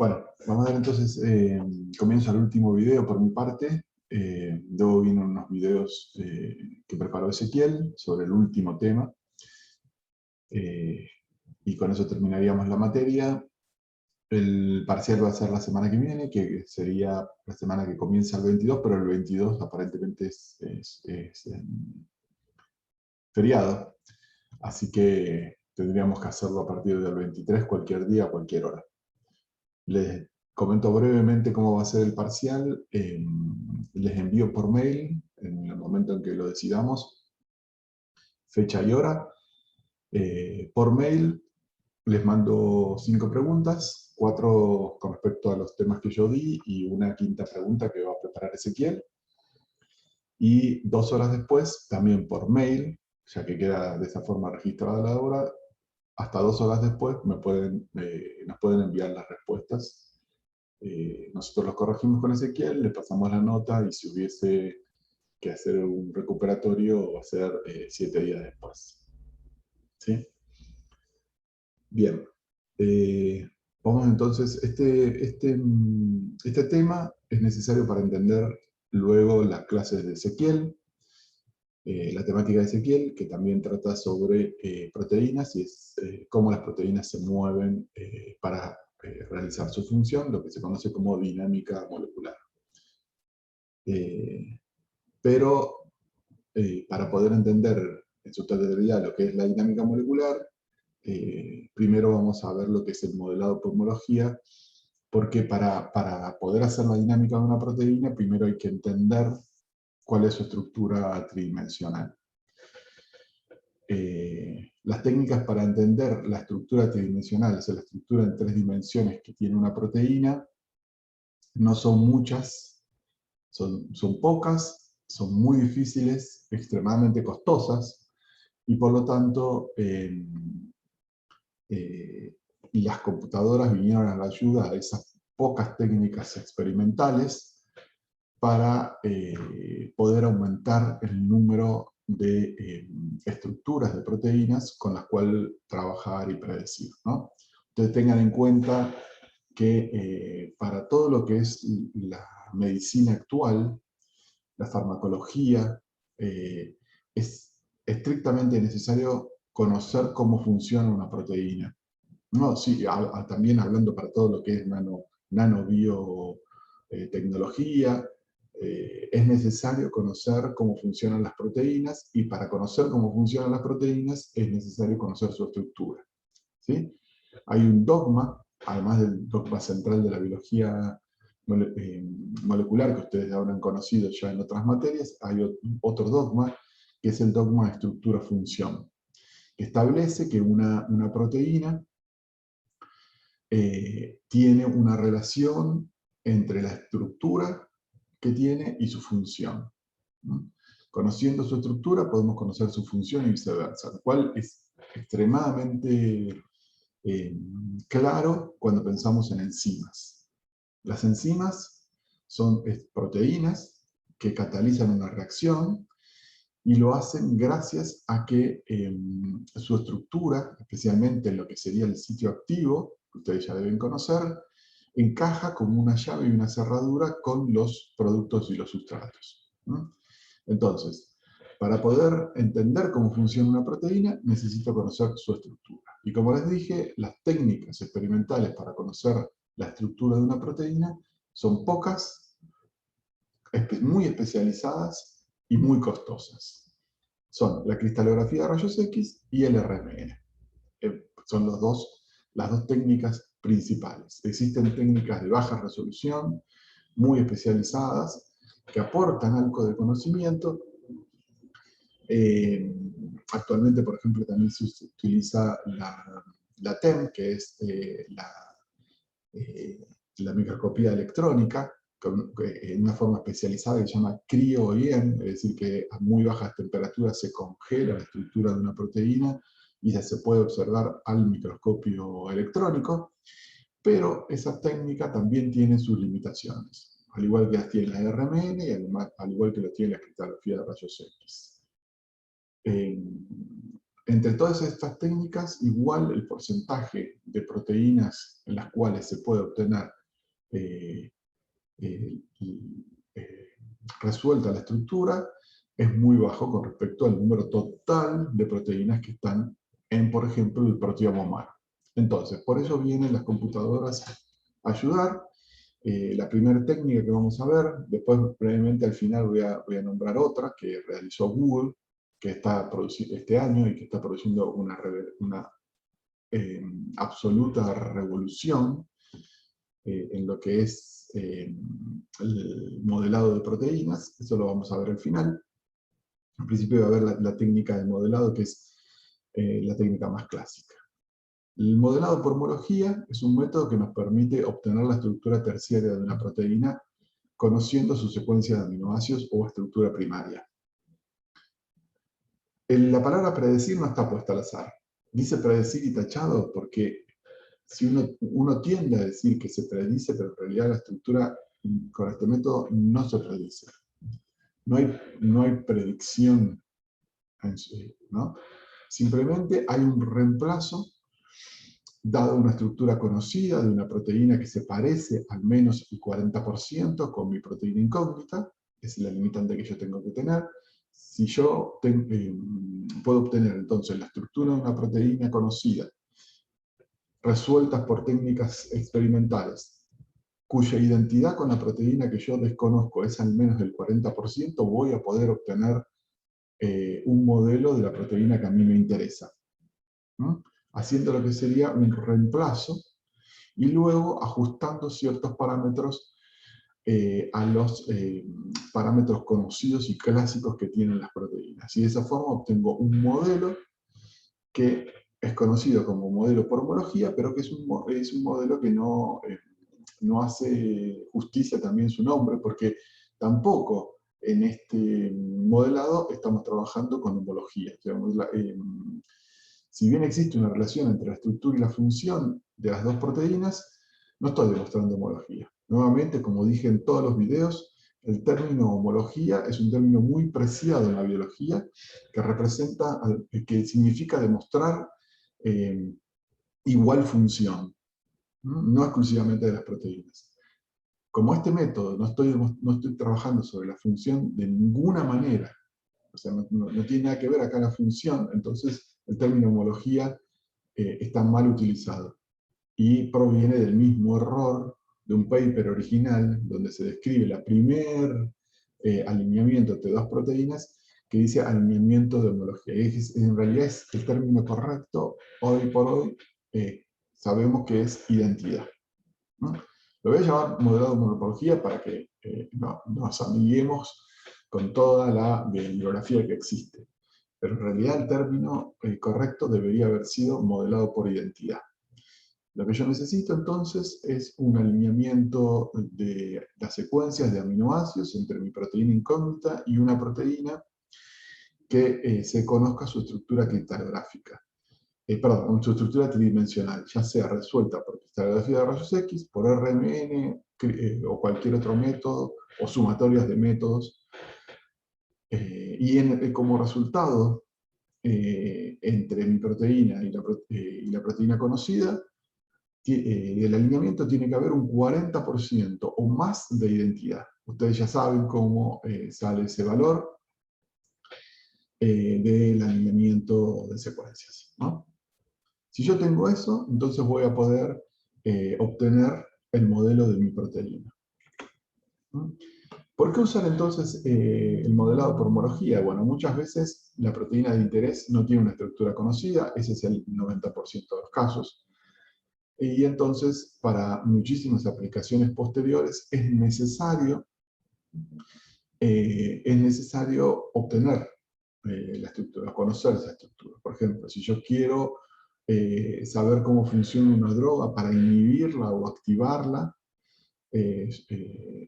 Bueno, vamos a dar entonces comienzo al último video por mi parte. Luego vienen unos videos que preparó Ezequiel sobre el último tema. Y con eso terminaríamos la materia. El parcial va a ser la semana que viene, que sería la semana que comienza el 22, pero el 22 aparentemente es feriado. Así que tendríamos que hacerlo a partir del 23, cualquier día, a cualquier hora. Les comento brevemente cómo va a ser el parcial. Les envío por mail, en el momento en que lo decidamos, fecha y hora. Por mail les mando 5 preguntas, 4 con respecto a los temas que yo di y una quinta pregunta que va a preparar Ezequiel. Y 2 horas después, también por mail, ya que queda de esa forma registrada la hora, hasta 2 horas después nos pueden enviar las respuestas. Nosotros los corregimos con Ezequiel, le pasamos la nota y si hubiese que hacer un recuperatorio va a ser 7 días después. ¿Sí? Bien. Vamos entonces, este tema es necesario para entender luego las clases de Ezequiel, la temática de Ezequiel, que también trata sobre proteínas y es cómo las proteínas se mueven para realizar su función, lo que se conoce como dinámica molecular. Pero para poder entender en su totalidad lo que es la dinámica molecular, primero vamos a ver lo que es el modelado por homología, porque para poder hacer la dinámica de una proteína, primero hay que entender cuál es su estructura tridimensional. Las técnicas para entender la estructura tridimensional, o sea, la estructura en 3 dimensiones que tiene una proteína, no son muchas, son pocas, son muy difíciles, extremadamente costosas, y por lo tanto las computadoras vinieron a la ayuda de esas pocas técnicas experimentales para poder aumentar el número de estructuras de proteínas con las cuales trabajar y predecir, ¿no? Entonces tengan en cuenta que para todo lo que es la medicina actual, la farmacología, es estrictamente necesario conocer cómo funciona una proteína. No, sí, también hablando para todo lo que es nanobiotecnología, es necesario conocer cómo funcionan las proteínas y para conocer cómo funcionan las proteínas es necesario conocer su estructura. ¿Sí? Hay un dogma, además del dogma central de la biología molecular que ustedes habrán conocido ya en otras materias, hay otro dogma que es el dogma de estructura-función, que establece que una proteína tiene una relación entre la estructura que tiene y su función. ¿No? Conociendo su estructura podemos conocer su función y viceversa, lo cual es extremadamente claro cuando pensamos en enzimas. Las enzimas son proteínas que catalizan una reacción y lo hacen gracias a que su estructura, especialmente en lo que sería el sitio activo, que ustedes ya deben conocer, encaja como una llave y una cerradura con los productos y los sustratos. ¿No? Entonces, para poder entender cómo funciona una proteína, necesito conocer su estructura. Y como les dije, las técnicas experimentales para conocer la estructura de una proteína son pocas, muy especializadas y muy costosas. Son la cristalografía de rayos X y el RMN. Son las dos técnicas principales. Existen técnicas de baja resolución, muy especializadas, que aportan algo de conocimiento. Actualmente, por ejemplo, también se utiliza la TEM, que es la microscopía electrónica, en una forma especializada que se llama cryo-EM, es decir, que a muy bajas temperaturas se congela la estructura de una proteína y ya se puede observar al microscopio electrónico, pero esa técnica también tiene sus limitaciones, al igual que las tiene la RMN y al igual que lo tiene la cristalografía de rayos X. entre todas estas técnicas, igual el porcentaje de proteínas en las cuales se puede obtener eh, eh, eh, resuelta la estructura es muy bajo con respecto al número total de proteínas que están en, por ejemplo, el proteoma humano. Entonces, por eso vienen las computadoras a ayudar. La primera técnica que vamos a ver, después brevemente al final voy a nombrar otra que realizó Google, que está produciendo este año y que está produciendo una absoluta revolución en lo que es el modelado de proteínas. Eso lo vamos a ver al final. En principio va a haber la técnica de modelado, que es la técnica más clásica. El modelado por homología es un método que nos permite obtener la estructura terciaria de una proteína conociendo su secuencia de aminoácidos o estructura primaria. La palabra predecir no está puesta al azar. Dice predecir y tachado porque si uno tiende a decir que se predice, pero en realidad la estructura con este método no se predice. No hay predicción, ¿no? Simplemente hay un reemplazo dado una estructura conocida de una proteína que se parece al menos el 40% con mi proteína incógnita, es la limitante que yo tengo que tener. Si yo puedo obtener entonces la estructura de una proteína conocida, resueltas por técnicas experimentales, cuya identidad con la proteína que yo desconozco es al menos del 40%, voy a poder obtener un modelo de la proteína que a mí me interesa, ¿no? Haciendo lo que sería un reemplazo y luego ajustando ciertos parámetros a los parámetros conocidos y clásicos que tienen las proteínas. Y de esa forma obtengo un modelo que es conocido como modelo por homología, pero que es un modelo que no hace justicia también su nombre, porque tampoco en este modelado estamos trabajando con homología. Si bien existe una relación entre la estructura y la función de las dos proteínas, no estoy demostrando homología. Nuevamente, como dije en todos los videos, el término homología es un término muy preciado en la biología que significa demostrar igual función, no exclusivamente de las proteínas. Como este método no estoy trabajando sobre la función de ninguna manera, o sea, no tiene nada que ver acá la función, entonces el término homología está mal utilizado y proviene del mismo error de un paper original donde se describe la primer alineamiento entre dos proteínas que dice alineamiento de homología. En realidad es el término correcto, hoy por hoy sabemos que es identidad, ¿no? Lo voy a llamar modelado de homología para que nos amiguemos con toda la bibliografía que existe. Pero en realidad el término correcto debería haber sido modelado por identidad. Lo que yo necesito entonces es un alineamiento de las secuencias de aminoácidos entre mi proteína incógnita y una proteína que se conozca su estructura cristalográfica. Perdón, su estructura tridimensional, ya sea resuelta por cristalografía de rayos X, por RMN o cualquier otro método, o sumatorias de métodos. Como resultado, entre mi proteína y la proteína conocida, del alineamiento tiene que haber un 40% o más de identidad. Ustedes ya saben cómo sale ese valor del alineamiento de secuencias, ¿no? Si yo tengo eso, entonces voy a poder obtener el modelo de mi proteína. ¿No? ¿Por qué usar entonces el modelado por homología? Bueno, muchas veces la proteína de interés no tiene una estructura conocida, ese es el 90% de los casos. Y entonces, para muchísimas aplicaciones posteriores, es necesario obtener la estructura, conocer esa estructura. Por ejemplo, si yo quiero saber cómo funciona una droga para inhibirla o activarla,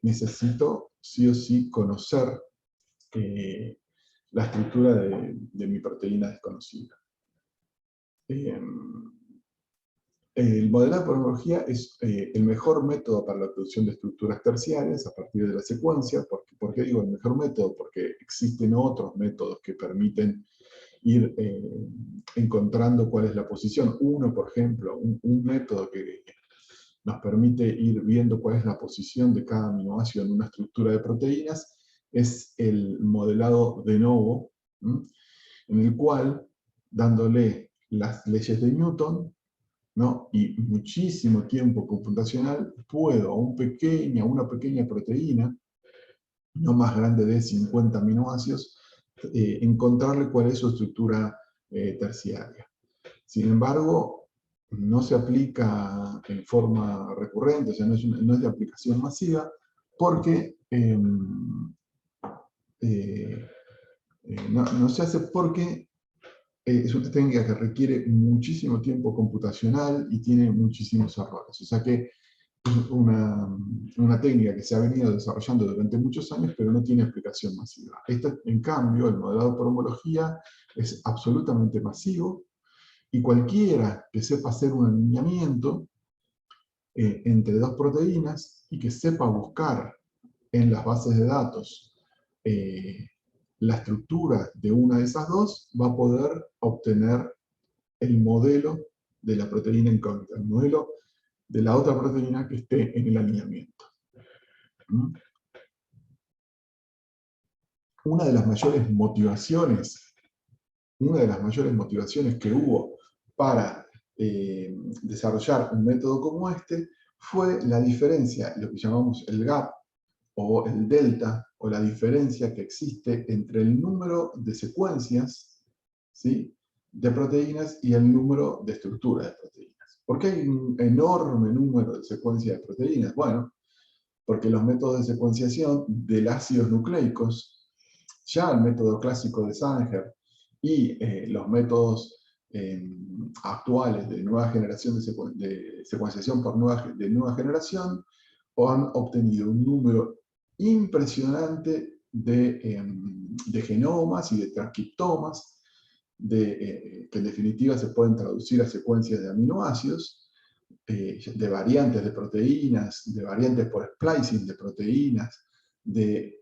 necesito sí o sí conocer la estructura de mi proteína desconocida. El modelado por homología es el mejor método para la obtención de estructuras terciarias a partir de la secuencia. ¿Por qué digo el mejor método? Porque existen otros métodos que permiten ir encontrando cuál es la posición. Uno, por ejemplo, un método que nos permite ir viendo cuál es la posición de cada aminoácido en una estructura de proteínas, es el modelado de novo, en el cual, dándole las leyes de Newton, ¿no? Y muchísimo tiempo computacional, puedo a una pequeña proteína, no más grande de 50 aminoácidos, encontrarle cuál es su estructura terciaria. Sin embargo, no se aplica en forma recurrente, o sea, no es de aplicación masiva, porque no se hace porque es una técnica que requiere muchísimo tiempo computacional y tiene muchísimos errores. O sea que es una técnica que se ha venido desarrollando durante muchos años, pero no tiene aplicación masiva. En cambio, el modelado por homología es absolutamente masivo, y cualquiera que sepa hacer un alineamiento entre dos proteínas y que sepa buscar en las bases de datos la estructura de una de esas dos, va a poder obtener el modelo de la proteína incógnita, el modelo de la otra proteína que esté en el alineamiento. Una de las mayores motivaciones que hubo para desarrollar un método como este fue la diferencia, lo que llamamos el gap, o el delta, o la diferencia que existe entre el número de secuencias, ¿sí?, de proteínas y el número de estructuras de proteínas. ¿Por qué hay un enorme número de secuencias de proteínas? Bueno, porque los métodos de secuenciación de ácidos nucleicos, ya el método clásico de Sanger y los métodos actuales de nueva generación de secuenciación de nueva generación, han obtenido un número impresionante de genomas y de transcriptomas, que en definitiva se pueden traducir a secuencias de aminoácidos, de variantes de proteínas, de variantes por splicing de proteínas, de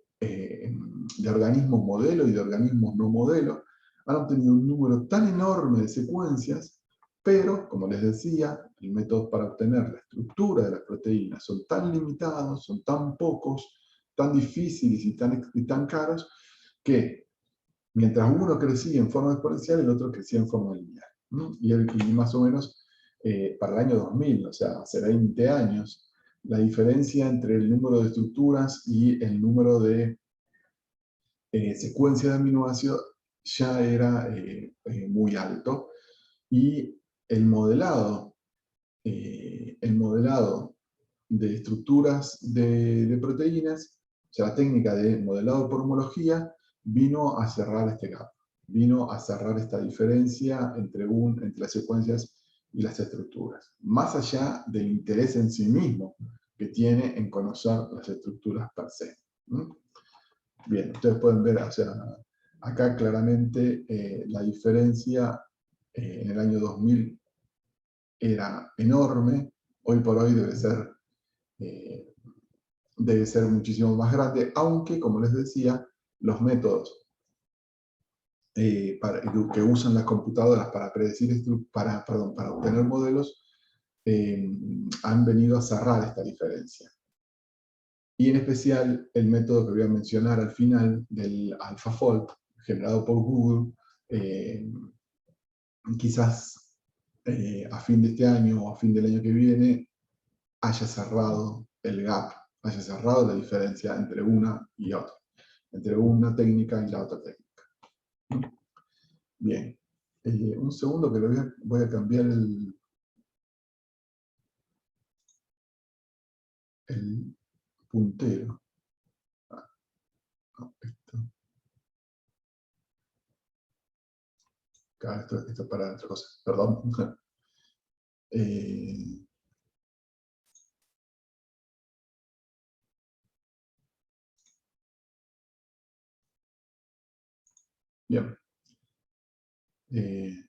organismos modelo y de organismos no modelo. Han obtenido un número tan enorme de secuencias, pero, como les decía, los métodos para obtener la estructura de las proteínas son tan limitados, son tan pocos, tan difíciles y tan caros, que mientras uno crecía en forma exponencial, el otro crecía en forma lineal. Y más o menos para el año 2000, o sea, hace 20 años, la diferencia entre el número de estructuras y el número de secuencias de aminoácidos ya era muy alto, y el modelado de estructuras de proteínas, o sea, la técnica de modelado por homología, vino a cerrar este gap, vino a cerrar esta diferencia entre las secuencias y las estructuras, más allá del interés en sí mismo que tiene en conocer las estructuras per se. Bien, ustedes pueden ver, o sea, acá claramente la diferencia en el año 2000 era enorme, hoy por hoy debe ser muchísimo más grande, aunque, como les decía, los métodos que usan las computadoras para predecir para obtener modelos han venido a cerrar esta diferencia. Y en especial el método que voy a mencionar al final, del AlphaFold, generado por Google, quizás a fin de este año o a fin del año que viene haya cerrado el gap, haya cerrado la diferencia entre una y otra, entre una técnica y la otra técnica. Bien, un segundo que voy a cambiar el puntero. No, esto es para otra cosa, perdón. Bien. Bien.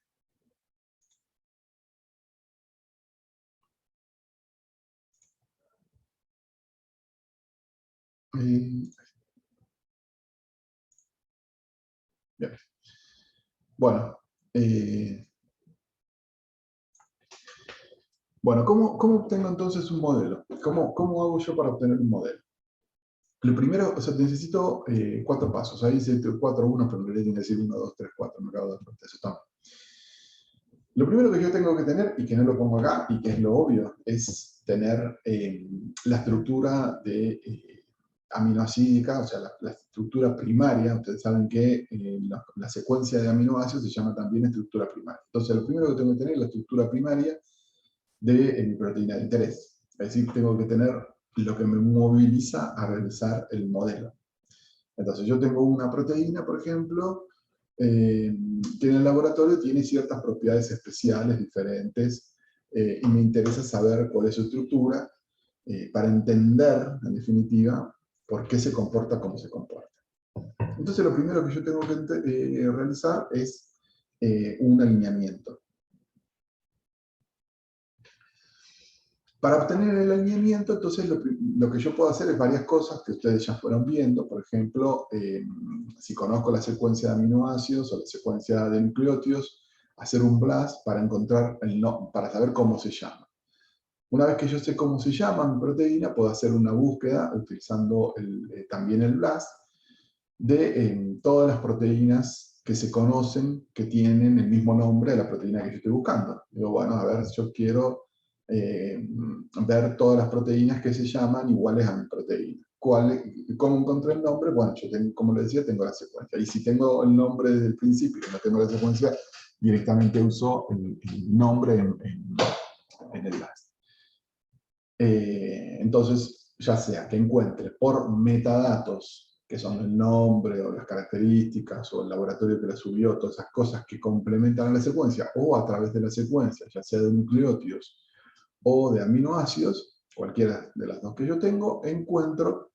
Bueno, ¿cómo obtengo entonces un modelo? ¿Cómo hago yo para obtener un modelo? Lo primero, o sea, necesito 4 pasos. Ahí dice 4, 1, pero en realidad tiene que decir 1, 2, 3, 4. Me acabo de dar cuenta, eso está mal. Lo primero que yo tengo que tener, y que no lo pongo acá, y que es lo obvio, es tener la estructura de aminoácidica, o sea, la estructura primaria. Ustedes saben que la secuencia de aminoácidos se llama también estructura primaria. Entonces, lo primero que tengo que tener es la estructura primaria de mi proteína de interés. Es decir, tengo que tener lo que me moviliza a realizar el modelo. Entonces, yo tengo una proteína, por ejemplo, que en el laboratorio tiene ciertas propiedades especiales, diferentes, y me interesa saber cuál es su estructura, para entender, en definitiva, por qué se comporta como se comporta. Entonces, lo primero que yo tengo que realizar es un alineamiento. Para obtener el alineamiento, entonces lo que yo puedo hacer es varias cosas que ustedes ya fueron viendo. Por ejemplo, si conozco la secuencia de aminoácidos o la secuencia de nucleótidos, hacer un BLAST para encontrar para saber cómo se llama. Una vez que yo sé cómo se llama mi proteína, puedo hacer una búsqueda utilizando también el BLAST de todas las proteínas que se conocen que tienen el mismo nombre de la proteína que yo estoy buscando. Digo, bueno, a ver, yo quiero ver todas las proteínas que se llaman iguales a mi proteína. ¿Cómo encontré el nombre? Bueno, yo tengo, como les decía, tengo la secuencia. Y si tengo el nombre desde el principio y no tengo la secuencia, directamente uso el nombre en el BLAST. Entonces, ya sea que encuentre por metadatos, que son el nombre o las características o el laboratorio que la subió, todas esas cosas que complementan a la secuencia, o a través de la secuencia, ya sea de nucleótidos o de aminoácidos, cualquiera de las dos que yo tengo, encuentro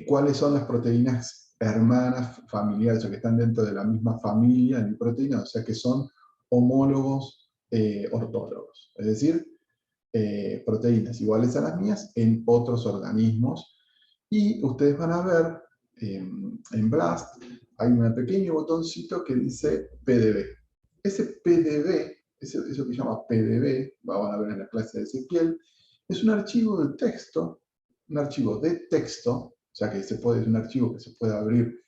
cuáles son las proteínas hermanas, familiares, o que están dentro de la misma familia de mi proteína, o sea que son homólogos ortólogos. Es decir, proteínas iguales a las mías en otros organismos. Y ustedes van a ver en BLAST hay un pequeño botoncito que dice PDB. Ese PDB, eso que se llama PDB, van a ver en la clase de Ezequiel, es un archivo de texto, o sea que es un archivo que se puede abrir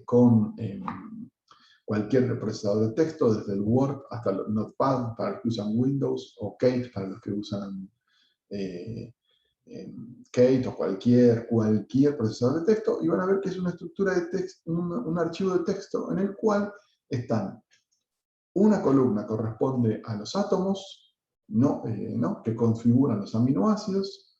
con cualquier procesador de texto, desde el Word hasta el Notepad para los que usan Windows, o Kate para los que usan Kate o cualquier procesador de texto, y van a ver que es una estructura de texto, un archivo de texto en el cual están una columna corresponde a los átomos que configuran los aminoácidos,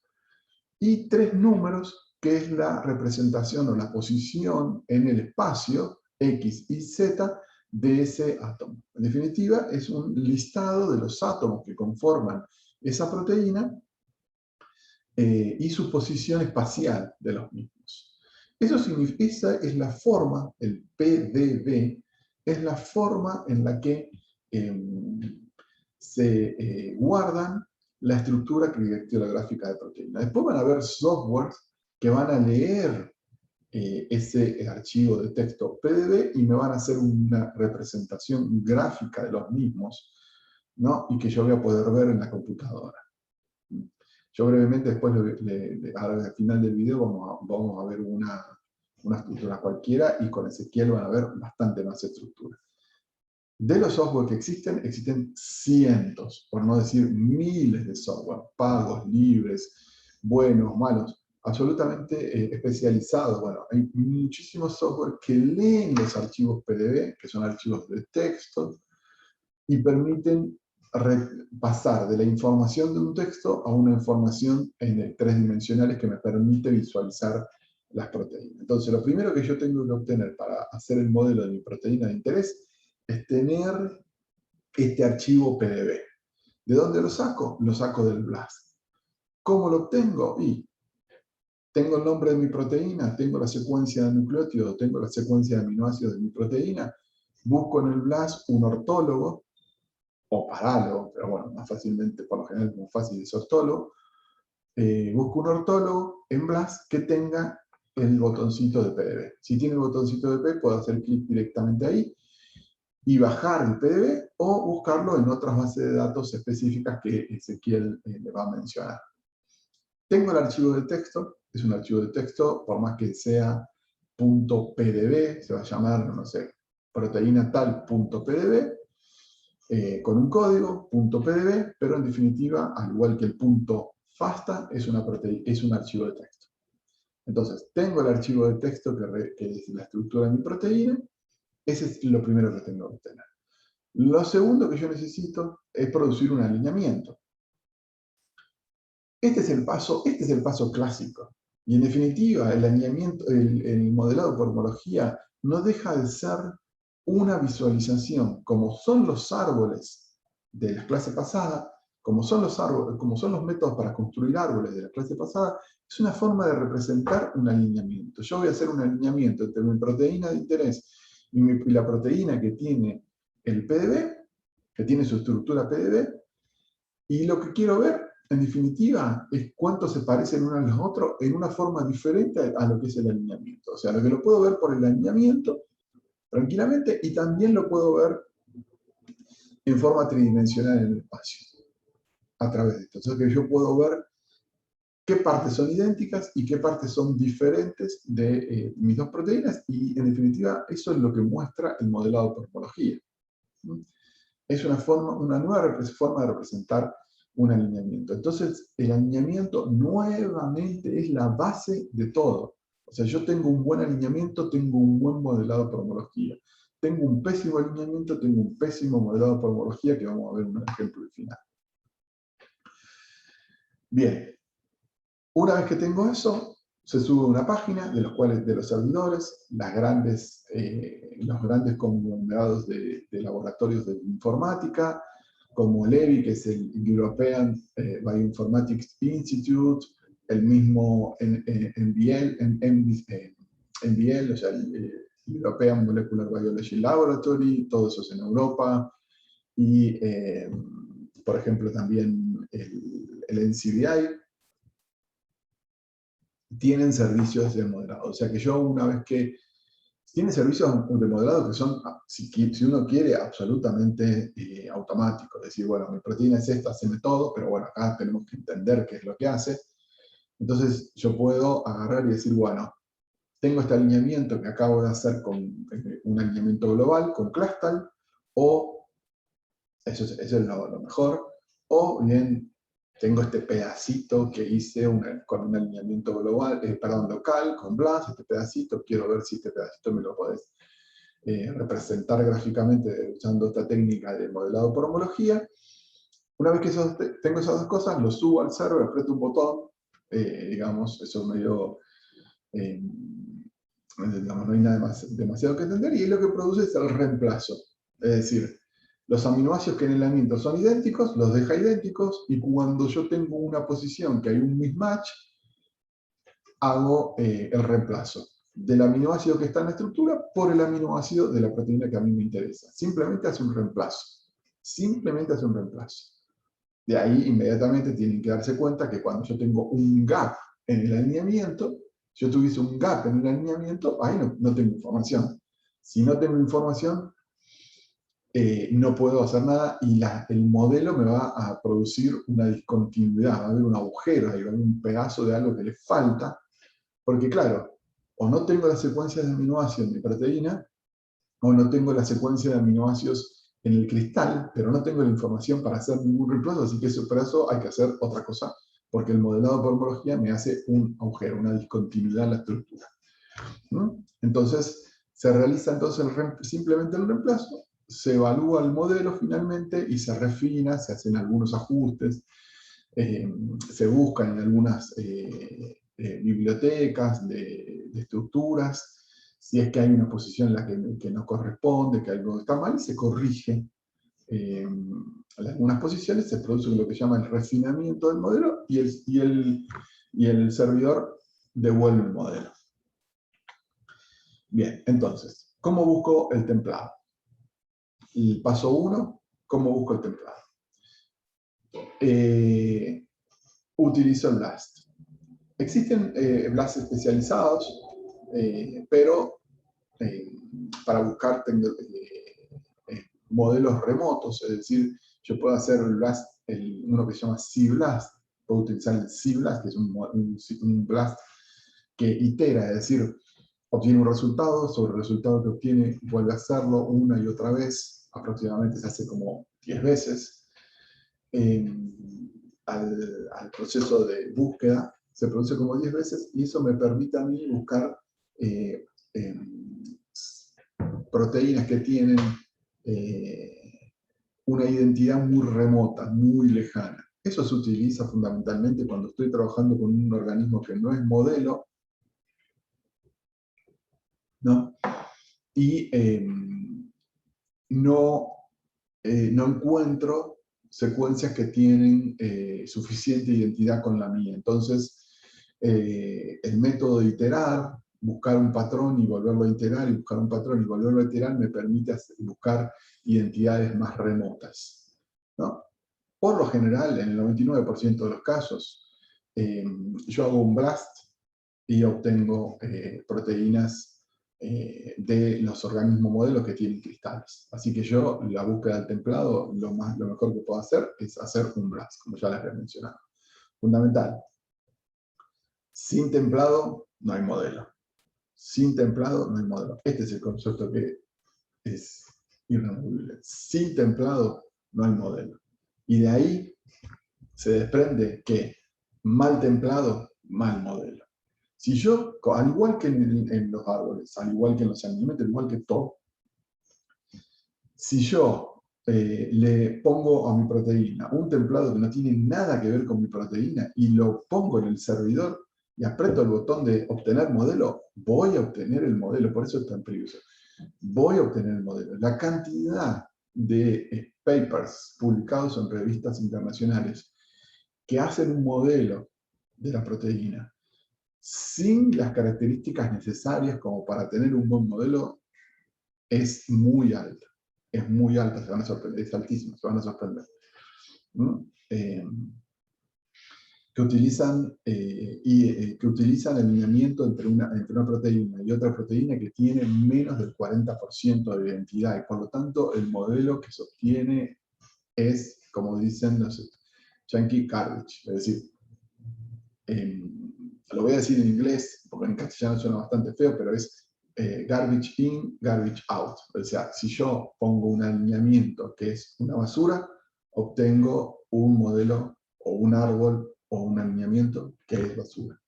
y 3 números, que es la representación o la posición en el espacio X y Z de ese átomo. En definitiva, es un listado de los átomos que conforman esa proteína y su posición espacial de los mismos. Esa es la forma, el PDB, es la forma en la que se guardan la estructura criptográfica de proteína. Después van a haber softwares que van a leer ese archivo de texto PDB y me van a hacer una representación gráfica de los mismos, ¿no? Y que yo voy a poder ver en la computadora. Yo brevemente después, ahora al final del video, vamos a ver una estructura cualquiera, y con Ezequiel van a ver bastante más estructura. De los software que existen cientos, por no decir miles de software, pagos, libres, buenos, malos, absolutamente especializados. Bueno, hay muchísimos software que leen los archivos PDB, que son archivos de texto, y permiten pasar de la información de un texto a una información en 3 dimensionales que me permite visualizar las proteínas. Entonces, lo primero que yo tengo que obtener para hacer el modelo de mi proteína de interés es tener este archivo PDB. ¿De dónde lo saco? Lo saco del BLAST. ¿Cómo lo obtengo? Y tengo el nombre de mi proteína, tengo la secuencia de nucleótidos, tengo la secuencia de aminoácidos de mi proteína, busco en el BLAST un ortólogo, o parálogo, pero bueno, más fácilmente, por lo general, muy fácil es ortólogo. Busco un ortólogo en BLAST que tenga el botoncito de PDB. Si tiene el botoncito de PDB, puedo hacer clic directamente ahí, y bajar el PDB o buscarlo en otras bases de datos específicas que Ezequiel le va a mencionar. Tengo el archivo de texto, es un archivo de texto, por más que sea .pdb, se va a llamar, no sé, proteína tal.pdb, con un código, .pdb, pero en definitiva, al igual que el .fasta, es un archivo de texto. Entonces, tengo el archivo de texto que es la estructura de mi proteína. Ese es lo primero que tengo que obtener. Lo segundo que yo necesito es producir un alineamiento. Este es el paso clásico. Y en definitiva, el alineamiento, el modelado por homología no deja de ser una visualización, como son los árboles de la clase pasada, como son los métodos para construir árboles de la clase pasada, es una forma de representar un alineamiento. Yo voy a hacer un alineamiento entre mi proteína de interés y la proteína que tiene el PDB, que tiene su estructura PDB, y lo que quiero ver, en definitiva, es cuánto se parecen uno a los otros en una forma diferente a lo que es el alineamiento. O sea, lo que lo puedo ver por el alineamiento tranquilamente y también lo puedo ver en forma tridimensional en el espacio, a través de esto. O sea, que yo puedo ver qué partes son idénticas y qué partes son diferentes de mis dos proteínas y, en definitiva, eso es lo que muestra el modelado por homología. Es una nueva forma de representar un alineamiento. Entonces, el alineamiento nuevamente es la base de todo. O sea, yo tengo un buen alineamiento, tengo un buen modelado por homología. Tengo un pésimo alineamiento, tengo un pésimo modelado por homología, que vamos a ver un ejemplo al final. Bien, una vez que tengo eso, se sube a una página de los servidores, los grandes conglomerados de laboratorios de informática, como el EBI, que es el European Bioinformatics Institute, el mismo NBL, o sea, el European Molecular Biology Laboratory, todo eso es en Europa, y, por ejemplo, también el NCBI, tienen servicios de modelado. O sea que yo una vez que tiene servicios de modelado que son, si uno quiere, absolutamente automáticos. Es decir, bueno, mi proteína es esta, haceme todo, pero bueno, acá tenemos que entender qué es lo que hace. Entonces yo puedo agarrar y decir, bueno, tengo este alineamiento que acabo de hacer con un alineamiento global, con Clustal, o eso es lo mejor, o bien tengo este pedacito que hice con un alineamiento global, local, con BLAS, este pedacito, quiero ver si este pedacito me lo podés representar gráficamente usando esta técnica de modelado por homología. Una vez que tengo esas dos cosas, lo subo al server, aprieto un botón, digamos, eso medio, digamos, no hay nada demasiado que entender, y lo que produce es el reemplazo. Es decir, los aminoácidos que en el alineamiento son idénticos, los deja idénticos, y cuando yo tengo una posición que hay un mismatch, hago el reemplazo del aminoácido que está en la estructura por el aminoácido de la proteína que a mí me interesa. Simplemente hace un reemplazo. Simplemente hace un reemplazo. De ahí, inmediatamente tienen que darse cuenta que cuando yo tengo un gap en el alineamiento, si yo tuviese un gap en el alineamiento, ahí no tengo información. Si no tengo información, no puedo hacer nada y el modelo me va a producir una discontinuidad, va a haber un agujero, ahí va a haber un pedazo de algo que le falta, porque claro, o no tengo la secuencia de aminoácidos en mi proteína, o no tengo la secuencia de aminoácidos en el cristal, pero no tengo la información para hacer ningún reemplazo, así que para eso hay que hacer otra cosa, porque el modelado por homología me hace un agujero, una discontinuidad en la estructura. ¿No? Entonces, se realiza entonces simplemente el reemplazo, se evalúa el modelo finalmente y se refina, se hacen algunos ajustes, se buscan en algunas bibliotecas de estructuras, si es que hay una posición en la que no corresponde, que algo está mal, y se corrige. En algunas posiciones se produce lo que se llama el refinamiento del modelo y el servidor devuelve el modelo. Bien, entonces, ¿cómo busco el templado? El paso 1, ¿cómo busco el templado? Utilizo el BLAST. Existen BLAST especializados, pero para buscar modelos remotos, es decir, yo puedo hacer uno que se llama C-Blast, puedo utilizar el C-Blast, que es un blast que itera, es decir, obtiene un resultado, sobre el resultado que obtiene vuelve a hacerlo una y otra vez, aproximadamente se hace como 10 veces. Al proceso de búsqueda se produce como 10 veces y eso me permite a mí buscar eh, proteínas que tienen una identidad muy remota, muy lejana. Eso se utiliza fundamentalmente cuando estoy trabajando con un organismo que no es modelo, ¿no? Y no encuentro secuencias que tienen suficiente identidad con la mía. Entonces, el método de iterar, buscar un patrón y volverlo a iterar, y buscar un patrón y volverlo a iterar, me permite buscar identidades más remotas, ¿no? Por lo general, en el 99% de los casos, yo hago un blast y obtengo proteínas de los organismos modelos que tienen cristales. Así que yo, la búsqueda del templado, lo mejor que puedo hacer es hacer un blast, como ya les he mencionado. Fundamental. Sin templado no hay modelo. Sin templado no hay modelo. Este es el concepto que es irremovible. Sin templado no hay modelo. Y de ahí se desprende que mal templado, mal modelo. Si yo, al igual que en los árboles, al igual que en los alimentos, al igual que todo, si yo le pongo a mi proteína un templado que no tiene nada que ver con mi proteína y lo pongo en el servidor y aprieto el botón de obtener modelo, voy a obtener el modelo, por eso es tan peligroso. Voy a obtener el modelo. La cantidad de papers publicados en revistas internacionales que hacen un modelo de la proteína sin las características necesarias como para tener un buen modelo es muy alta. Es muy alta, se van a sorprender, es altísima, se van a sorprender. ¿Mm? Que utilizan alineamiento entre una proteína y otra proteína que tiene menos del 40% de identidad y por lo tanto el modelo que se obtiene es, como dicen los yankee, garbage, es decir, lo voy a decir en inglés porque en castellano suena bastante feo, pero es garbage in, garbage out. O sea, si yo pongo un alineamiento que es una basura, obtengo un modelo o un árbol o un alineamiento que es basura.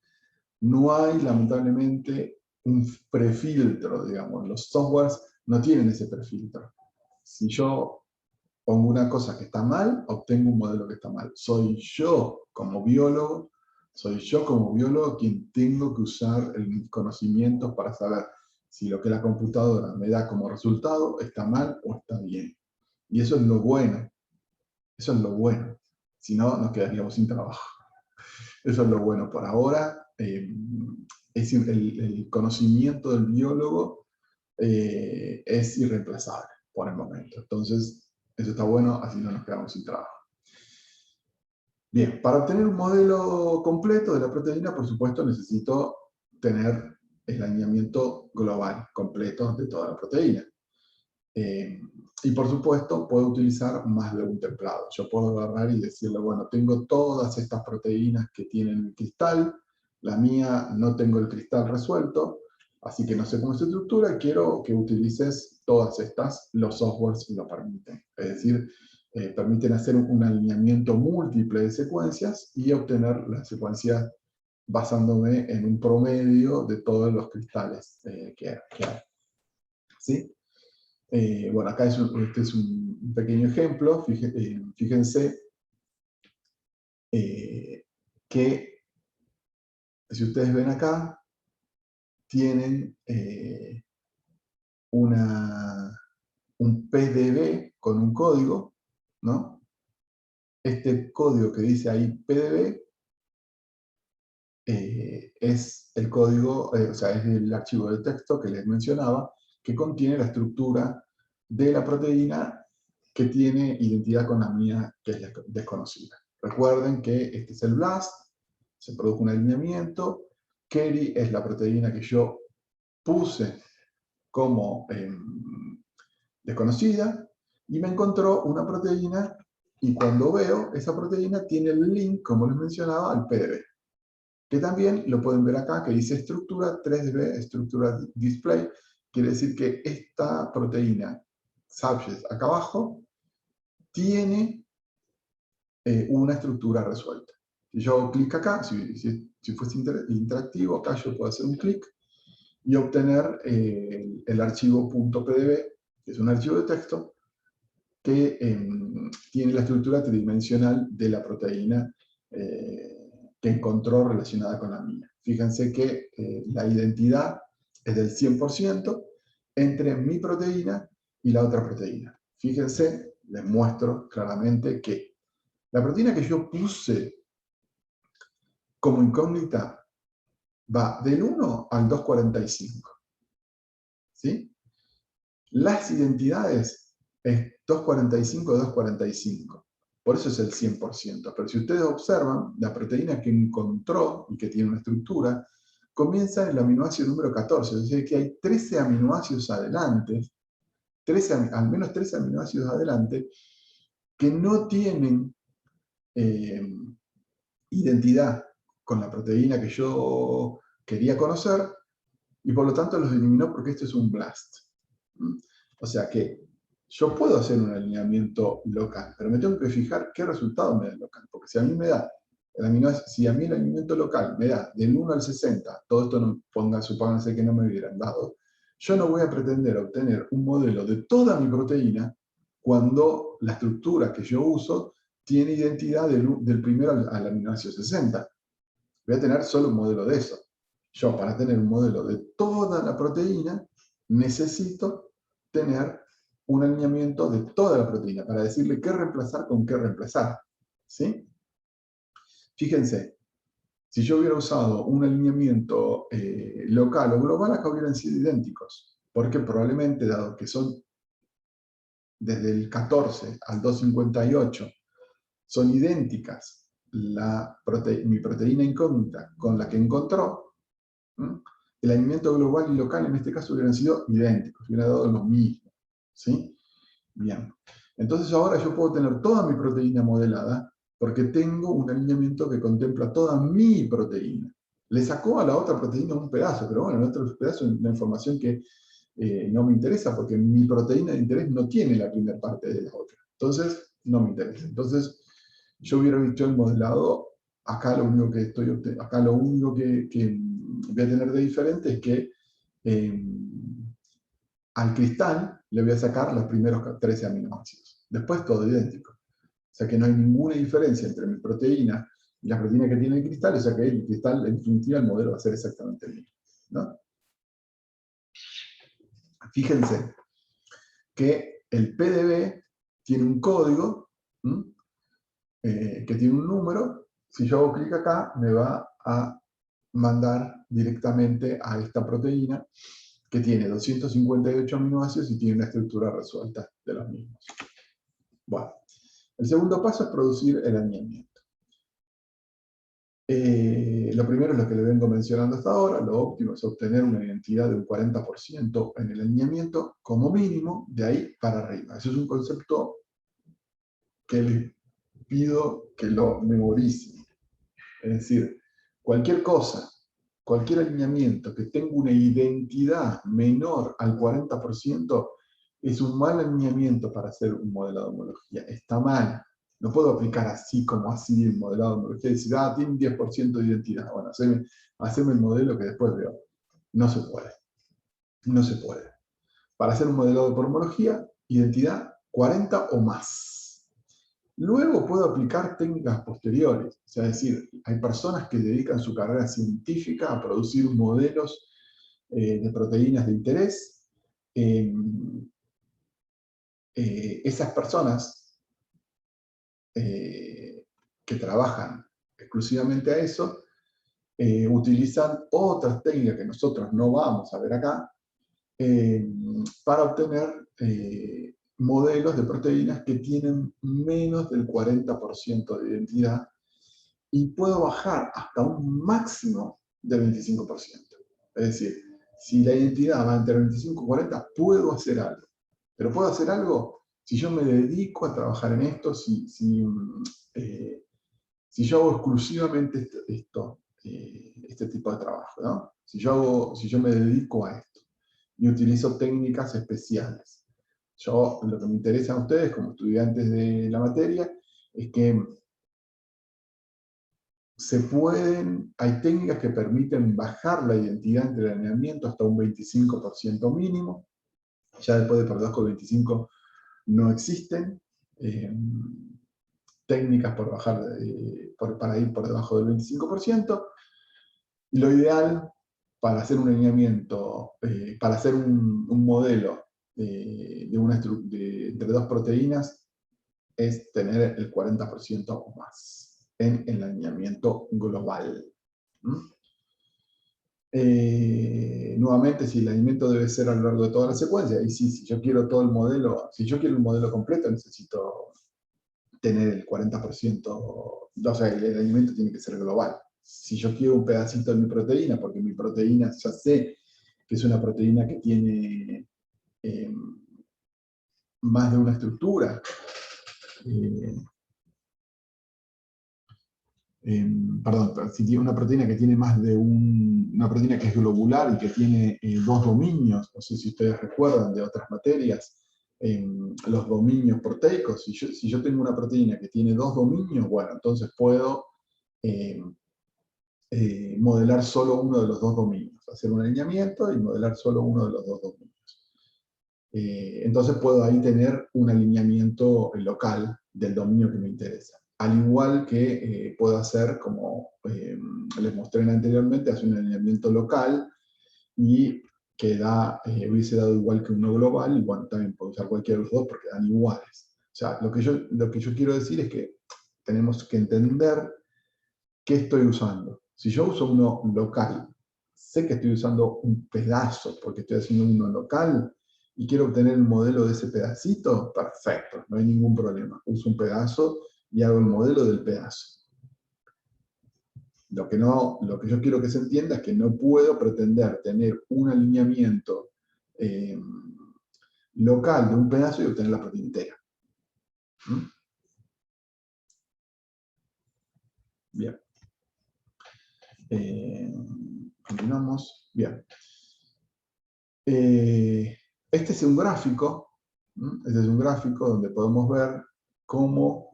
No hay, lamentablemente, un prefiltro, digamos. Los softwares no tienen ese prefiltro. Si yo pongo una cosa que está mal, obtengo un modelo que está mal. Soy yo como biólogo quien tengo que usar mis conocimientos para saber si lo que la computadora me da como resultado está mal o está bien. Y eso es lo bueno. Eso es lo bueno. Si no, nos quedaríamos sin trabajo. Eso es lo bueno. Por ahora, es el conocimiento del biólogo es irreemplazable por el momento. Entonces, eso está bueno, así no nos quedamos sin trabajo. Bien, para obtener un modelo completo de la proteína, por supuesto, necesito tener el alineamiento global, completo de toda la proteína. Y por supuesto, puedo utilizar más de un templado. Yo puedo agarrar y decirle, bueno, tengo todas estas proteínas que tienen el cristal, la mía no tengo el cristal resuelto, así que no sé cómo se estructura, quiero que utilices todas estas, los softwares lo permiten. Es decir, permiten hacer un alineamiento múltiple de secuencias y obtener la secuencia basándome en un promedio de todos los cristales que hay. ¿Sí? Bueno, acá este es un pequeño ejemplo. Fíjense que, si ustedes ven acá, tienen un PDB con un código, ¿no? Este código que dice ahí PDB es el código, o sea, es el archivo de texto que les mencionaba, que contiene la estructura de la proteína que tiene identidad con la mía, que es desconocida. Recuerden que este es el BLAST, se produjo un alineamiento, Kerry es la proteína que yo puse como desconocida, y me encontró una proteína, y cuando veo, esa proteína tiene el link, como les mencionaba, al PDB, que también lo pueden ver acá, que dice estructura 3D, estructura display, quiere decir que esta proteína, subject, acá abajo, tiene una estructura resuelta. Si yo hago clic acá, si fuese interactivo, acá yo puedo hacer un clic y obtener el archivo .pdb, que es un archivo de texto que tiene la estructura tridimensional de la proteína que encontró relacionada con la mía. Fíjense que la identidad es del 100% entre mi proteína y la otra proteína. Fíjense, les muestro claramente que la proteína que yo puse como incógnita va del 1 al 245. ¿Sí? Las identidades es 245, 245. Por eso es el 100%. Pero si ustedes observan, la proteína que encontró y que tiene una estructura, comienza en el aminoácido número 14. Es decir, que hay 13 aminoácidos adelante, al menos 13 aminoácidos adelante, que no tienen identidad con la proteína que yo quería conocer, y por lo tanto los eliminó porque esto es un BLAST. O sea que yo puedo hacer un alineamiento local, pero me tengo que fijar qué resultado me da el local, porque si a mí me da, si a mí el alineamiento local me da del 1 al 60, todo esto no, supónganse que no me hubieran dado, yo no voy a pretender obtener un modelo de toda mi proteína cuando la estructura que yo uso tiene identidad del primero al aminoácido 60. Voy a tener solo un modelo de eso. Yo, para tener un modelo de toda la proteína, necesito tener un alineamiento de toda la proteína para decirle qué reemplazar con qué reemplazar. ¿Sí? Fíjense, si yo hubiera usado un alineamiento local o global, acá hubieran sido idénticos. Porque probablemente, dado que son desde el 14 al 258, son idénticas mi proteína incógnita con la que encontró, el alineamiento global y local en este caso hubieran sido idénticos, hubieran dado lo mismo. ¿Sí? Bien. Entonces ahora yo puedo tener toda mi proteína modelada porque tengo un alineamiento que contempla toda mi proteína. Le sacó a la otra proteína un pedazo, pero bueno, el otro pedazo es una información que no me interesa porque mi proteína de interés no tiene la primera parte de la otra. Entonces, no me interesa. Entonces, yo hubiera visto el modelado, acá lo único que voy a tener de diferente es que al cristal le voy a sacar los primeros 13 aminoácidos. Después todo idéntico. O sea que no hay ninguna diferencia entre mi proteína y la proteína que tiene el cristal, o sea que el cristal, en definitiva, el modelo va a ser exactamente el mismo, ¿no? Fíjense que el PDB tiene un código que tiene un número. Si yo hago clic acá, me va a mandar directamente a esta proteína que tiene 258 aminoácidos y tiene una estructura resuelta de los mismos. Bueno, el segundo paso es producir el alineamiento. Lo primero es lo que le vengo mencionando hasta ahora. Lo óptimo es obtener una identidad de un 40% en el alineamiento como mínimo, de ahí para arriba. Eso es un concepto que les pido que lo memoricen. Es decir, cualquier cosa, cualquier alineamiento que tenga una identidad menor al 40% es un mal alineamiento para hacer un modelado de homología. Está mal. No puedo aplicar así como así el modelado de homología y decir, tiene un 10% de identidad. Bueno, haceme el modelo que después veo. No se puede. No se puede. Para hacer un modelado por homología, identidad 40 o más. Luego puedo aplicar técnicas posteriores. O sea, es decir, hay personas que dedican su carrera científica a producir modelos de proteínas de interés. Esas personas que trabajan exclusivamente a eso, utilizan otras técnicas que nosotros no vamos a ver acá, para obtener modelos de proteínas que tienen menos del 40% de identidad, y puedo bajar hasta un máximo del 25%. Es decir, si la identidad va entre 25 y 40, puedo hacer algo. Pero puedo hacer algo si yo me dedico a trabajar en esto, si yo hago exclusivamente este tipo de trabajo, ¿no? Si yo me dedico a esto y utilizo técnicas especiales. Lo que me interesa a ustedes como estudiantes de la materia es que hay técnicas que permiten bajar la identidad entre el alineamiento hasta un 25% mínimo. Ya después de por debajo del 25 no existen técnicas para ir por debajo del 25%. Y lo ideal para hacer un alineamiento, para hacer un modelo entre dos proteínas, es tener el 40% o más en el alineamiento global. Nuevamente, si el alineamiento debe ser a lo largo de toda la secuencia, y si yo quiero todo el modelo, si yo quiero el modelo completo, necesito tener el 40%, o sea, el alineamiento tiene que ser global. Si yo quiero un pedacito de mi proteína, porque mi proteína ya sé que es una proteína que tiene más de una estructura, perdón, si tiene una proteína que tiene más de una proteína que es globular y que tiene dos dominios, no sé si ustedes recuerdan de otras materias, los dominios proteicos, si yo tengo una proteína que tiene dos dominios, bueno, entonces puedo modelar solo uno de los dos dominios, hacer un alineamiento y modelar solo uno de los dos dominios. Entonces puedo ahí tener un alineamiento local del dominio que me interesa. Al igual que puedo hacer, como les mostré anteriormente, hacer un alineamiento local y que hubiese dado igual que uno global, y bueno, también puedo usar cualquiera de los dos porque dan iguales. O sea, lo que yo quiero decir es que tenemos que entender qué estoy usando. Si yo uso uno local, sé que estoy usando un pedazo porque estoy haciendo uno local, y quiero obtener el modelo de ese pedacito, perfecto, no hay ningún problema. Uso un pedazo y hago el modelo del pedazo. Lo que yo quiero que se entienda es que no puedo pretender tener un alineamiento local de un pedazo y obtener la proteína entera. Bien. Continuamos. Bien. Este es un gráfico. Este es un gráfico donde podemos ver cómo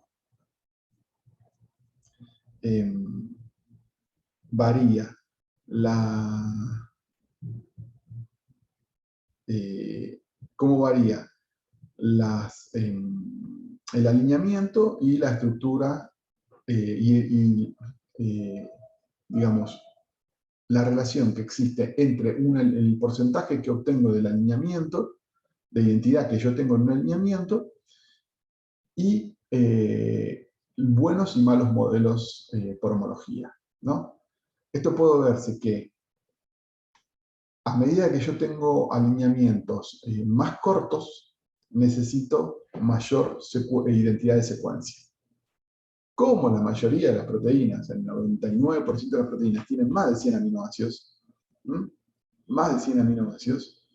varía el alineamiento y la estructura digamos, la relación que existe entre el porcentaje que obtengo del alineamiento, de identidad que yo tengo en un alineamiento, y buenos y malos modelos por homología, ¿no? Esto puedo verse que a medida que yo tengo alineamientos más cortos, necesito mayor identidad de secuencia. Como la mayoría de las proteínas, el 99% de las proteínas tienen más de 100 aminoácidos, más de 100 aminoácidos,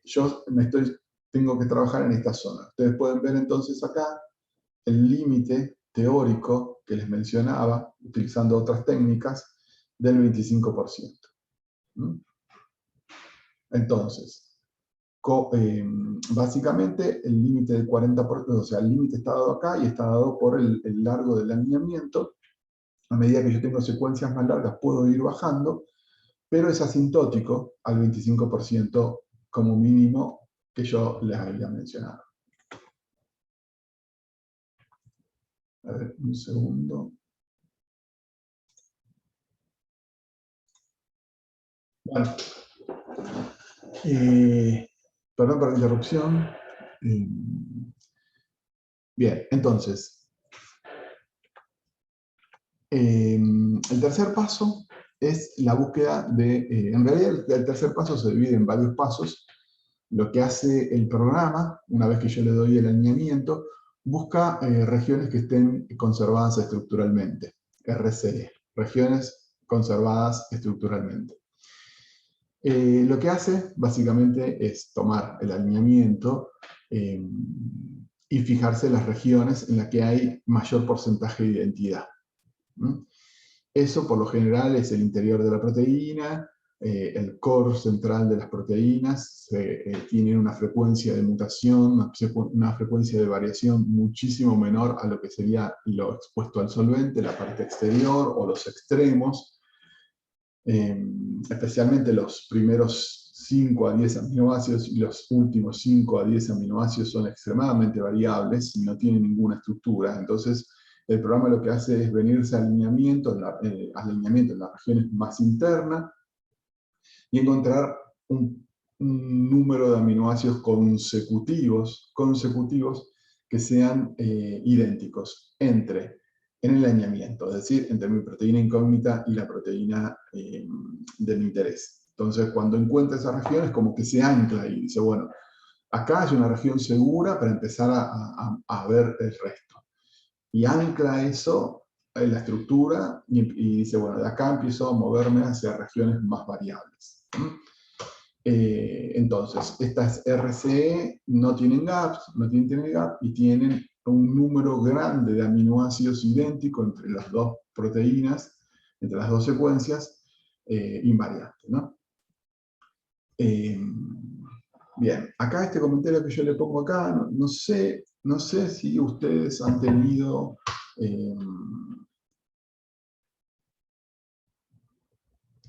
yo tengo que trabajar en esta zona. Ustedes pueden ver entonces acá el límite teórico que les mencionaba, utilizando otras técnicas, del 25%. Entonces, básicamente el límite del 40%, o sea, el límite está dado acá y está dado por el largo del alineamiento. A medida que yo tengo secuencias más largas puedo ir bajando, pero es asintótico al 25% como mínimo que yo les había mencionado. A ver, un segundo. Bueno, perdón por la interrupción. Bien, entonces, el tercer paso es la búsqueda en realidad el tercer paso se divide en varios pasos. Lo que hace el programa, una vez que yo le doy el alineamiento, busca regiones que estén conservadas estructuralmente, RCE, regiones conservadas estructuralmente. Lo que hace, básicamente, es tomar el alineamiento y fijarse las regiones en las que hay mayor porcentaje de identidad. Eso por lo general es el interior de la proteína, el core central de las proteínas, tienen una frecuencia de mutación, una frecuencia de variación muchísimo menor a lo que sería lo expuesto al solvente, la parte exterior o los extremos. Especialmente los primeros 5 a 10 aminoácidos y los últimos 5 a 10 aminoácidos son extremadamente variables y no tienen ninguna estructura. Entonces, el programa lo que hace es venirse a alineamiento en las regiones más internas y encontrar un número de aminoácidos consecutivos que sean idénticos en el alineamiento, es decir, entre mi proteína incógnita y la proteína de mi interés. Entonces, cuando encuentra esa región, es como que se ancla y dice, bueno, acá hay una región segura para empezar a ver el resto. Y ancla eso en la estructura y dice, bueno, de acá empiezo a moverme hacia regiones más variables. Entonces, estas RCE no tienen gaps, y tienen un número grande de aminoácidos idénticos entre las dos proteínas, entre las dos secuencias, invariante, ¿no? Bien, acá este comentario que yo le pongo acá, no sé si ustedes han tenido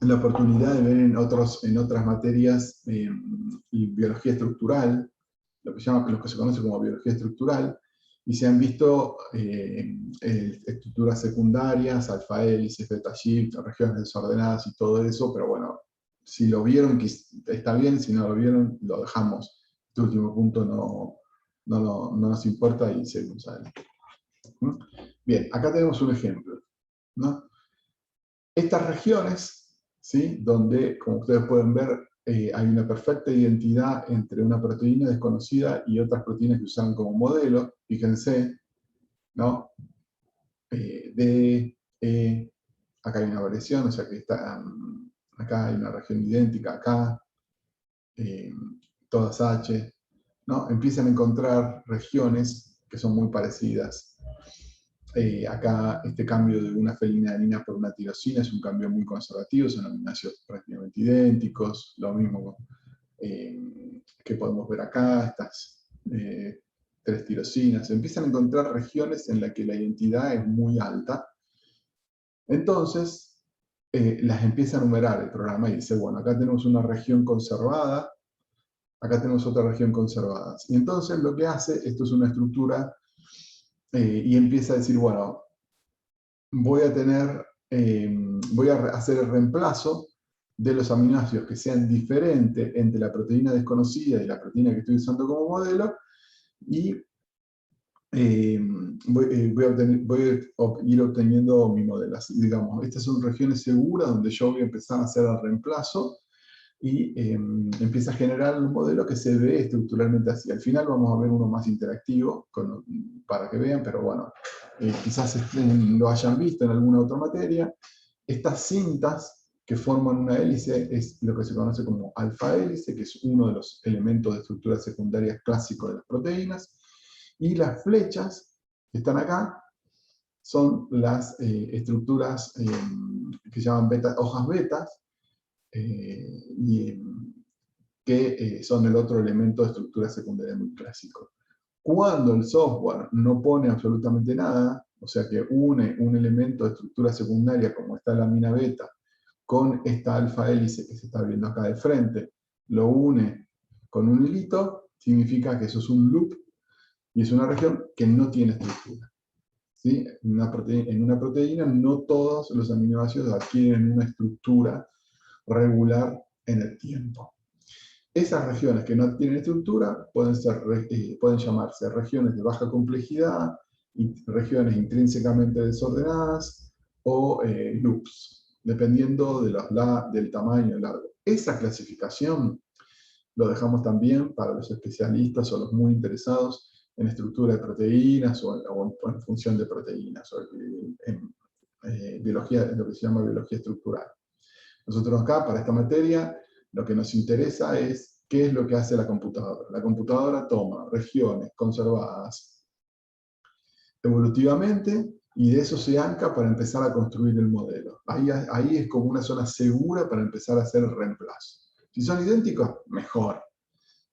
la oportunidad de ver en otras materias biología estructural, lo que se conoce como biología estructural, y se han visto estructuras secundarias, alfa hélices, beta shift, regiones desordenadas y todo eso, pero bueno, si lo vieron está bien, si no lo vieron lo dejamos. Este último punto no nos importa y seguimos adelante. Bien, acá tenemos un ejemplo, ¿no? Estas regiones, ¿sí? Donde, como ustedes pueden ver, hay una perfecta identidad entre una proteína desconocida y otras proteínas que usan como modelo. Fíjense, ¿no? Acá hay una variación, o sea que acá hay una región idéntica, acá, todas H, ¿no? Empiezan a encontrar regiones que son muy parecidas. Acá este cambio de una fenilalanina por una tirosina es un cambio muy conservativo, son aminoácidos prácticamente idénticos, lo mismo que podemos ver acá, estas 3 tirosinas. Empiezan a encontrar regiones en las que la identidad es muy alta. Entonces, las empieza a numerar el programa y dice, bueno, acá tenemos una región conservada, acá tenemos otra región conservada. Y entonces lo que hace, esto es una estructura, y empieza a decir, bueno, voy a hacer el reemplazo de los aminoácidos que sean diferentes entre la proteína desconocida y la proteína que estoy usando como modelo, y voy a ir obteniendo mi modelo. Así, digamos, estas son regiones seguras donde yo voy a empezar a hacer el reemplazo y empieza a generar un modelo que se ve estructuralmente así. Al final vamos a ver uno más interactivo para que vean, pero bueno, quizás lo hayan visto en alguna otra materia. Estas cintas que forman una hélice es lo que se conoce como alfa hélice, que es uno de los elementos de estructuras secundarias clásicos de las proteínas. Y las flechas que están acá son las estructuras que se llaman hojas betas, que son el otro elemento de estructura secundaria muy clásico. Cuando el software no pone absolutamente nada, o sea que une un elemento de estructura secundaria como esta lamina beta con esta alfa hélice que se está viendo acá de frente, lo une con un hilito, significa que eso es un loop y es una región que no tiene estructura. ¿Sí? En una proteína no todos los aminoácidos adquieren una estructura regular en el tiempo. Esas regiones que no adquieren estructura pueden llamarse regiones de baja complejidad, regiones intrínsecamente desordenadas o loops, dependiendo del tamaño del largo. Esa clasificación lo dejamos también para los especialistas o los muy interesados en estructura de proteínas o en función de proteínas, o en biología, lo que se llama biología estructural. Nosotros acá, para esta materia, lo que nos interesa es ¿qué es lo que hace la computadora? La computadora toma regiones conservadas evolutivamente y de eso se anca para empezar a construir el modelo. Ahí es como una zona segura para empezar a hacer el reemplazo. Si son idénticos, mejor.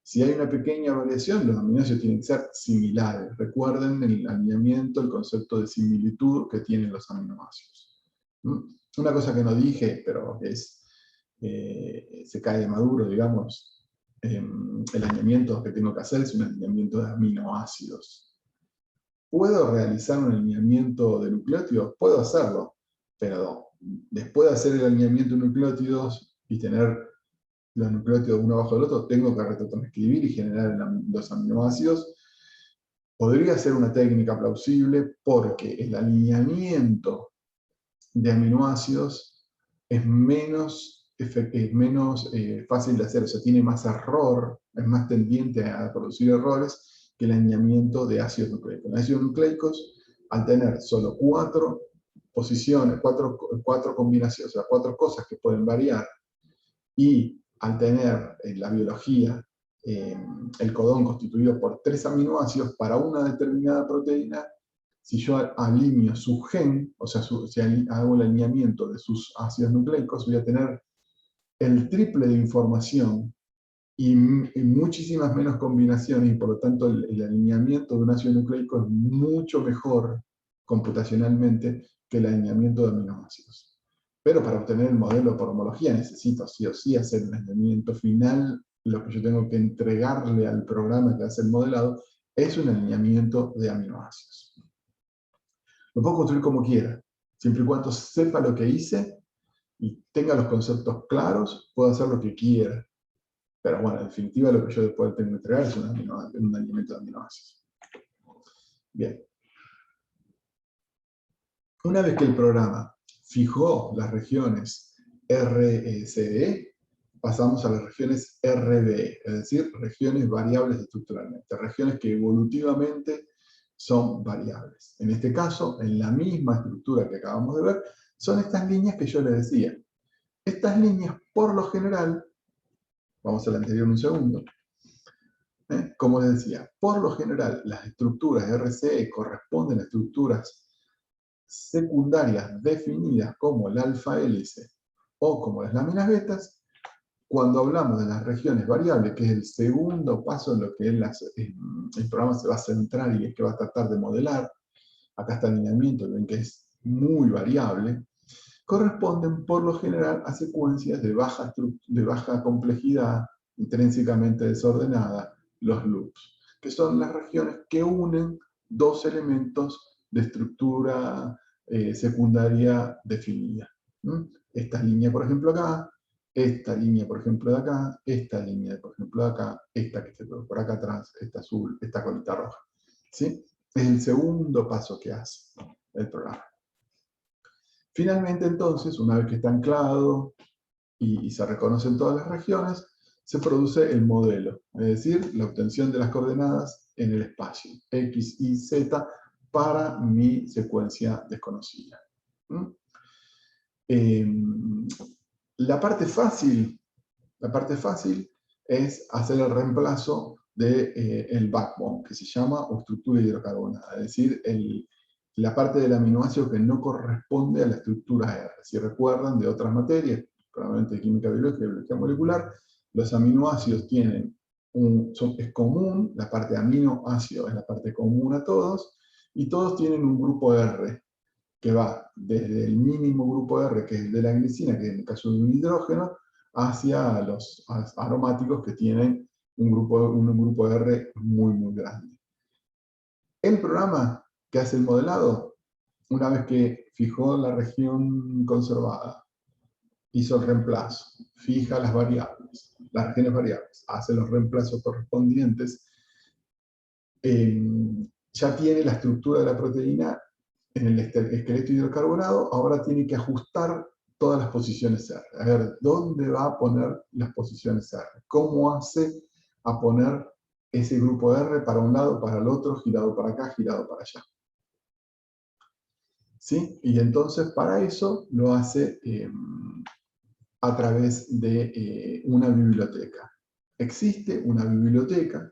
Si hay una pequeña variación, los aminoácidos tienen que ser similares. Recuerden el alineamiento, el concepto de similitud que tienen los aminoácidos. Una cosa que no dije, pero se cae de maduro, digamos, el alineamiento que tengo que hacer es un alineamiento de aminoácidos. ¿Puedo realizar un alineamiento de nucleótidos? Puedo hacerlo, pero después de hacer el alineamiento de nucleótidos y tener los nucleótidos uno abajo del otro, tengo que retrotranscribir y generar los aminoácidos. Podría ser una técnica plausible porque el alineamiento de aminoácidos es menos fácil de hacer, o sea, tiene más error, es más tendiente a producir errores que el alineamiento de ácidos nucleicos. Los ácidos nucleicos, al tener solo 4 posiciones, 4 combinaciones, o sea, 4 cosas que pueden variar, y al tener en la biología el codón constituido por 3 aminoácidos para una determinada proteína, si yo alineo su gen, o sea, si hago el alineamiento de sus ácidos nucleicos, voy a tener el triple de información y muchísimas menos combinaciones, y por lo tanto el alineamiento de un ácido nucleico es mucho mejor computacionalmente que el alineamiento de aminoácidos. Pero para obtener el modelo por homología necesito sí o sí hacer un alineamiento final. Lo que yo tengo que entregarle al programa que hace el modelado es un alineamiento de aminoácidos. Lo puedo construir como quiera, siempre y cuando sepa lo que hice y tenga los conceptos claros, puedo hacer lo que quiera. Pero bueno, en definitiva lo que yo después tengo que entregar es un alineamiento de aminoácidos. Bien. Una vez que el programa fijó las regiones RCE, pasamos a las regiones RBE, es decir, regiones variables estructuralmente, regiones que evolutivamente son variables. En este caso, en la misma estructura que acabamos de ver, son estas líneas que yo les decía. Estas líneas, por lo general, vamos a la anterior un segundo, como les decía, por lo general las estructuras RCE corresponden a estructuras secundarias definidas como el alfa hélice o como las láminas betas. Cuando hablamos de las regiones variables, que es el segundo paso en lo que el programa se va a centrar y es que va a tratar de modelar, acá está el alineamiento, ven que es muy variable, corresponden por lo general a secuencias de baja complejidad, intrínsecamente desordenada, los loops, que son las regiones que unen dos elementos de estructura secundaria definida. Esta línea, por ejemplo, acá, esta línea, por ejemplo, de acá, esta línea, por ejemplo, de acá, esta que está por acá atrás, esta azul, esta colita roja. ¿Sí? Es el segundo paso que hace el programa. Finalmente, entonces, una vez que está anclado y se reconocen todas las regiones, se produce el modelo, es decir, la obtención de las coordenadas en el espacio, X, Y, Z, para mi secuencia desconocida. La parte fácil es hacer el reemplazo del backbone, que se llama o estructura hidrocarbonada, es decir, la parte del aminoácido que no corresponde a la estructura R. Si recuerdan de otras materias, probablemente de química biológica y biología molecular, los aminoácidos tienen es común, la parte de aminoácido es la parte común a todos, y todos tienen un grupo R, que va desde el mínimo grupo R, que es el de la glicina, que es en el caso de un hidrógeno, hacia los aromáticos que tienen un grupo R muy, muy grande. El programa que hace el modelado, una vez que fijó la región conservada, hizo el reemplazo, fija las variables, las regiones variables, hace los reemplazos correspondientes, ya tiene la estructura de la proteína en el esqueleto hidrocarbonado, ahora tiene que ajustar todas las posiciones R. A ver, ¿dónde va a poner las posiciones R? ¿Cómo hace a poner ese grupo R para un lado, para el otro, girado para acá, girado para allá? ¿Sí? Y entonces para eso lo hace a través de una biblioteca. existe una biblioteca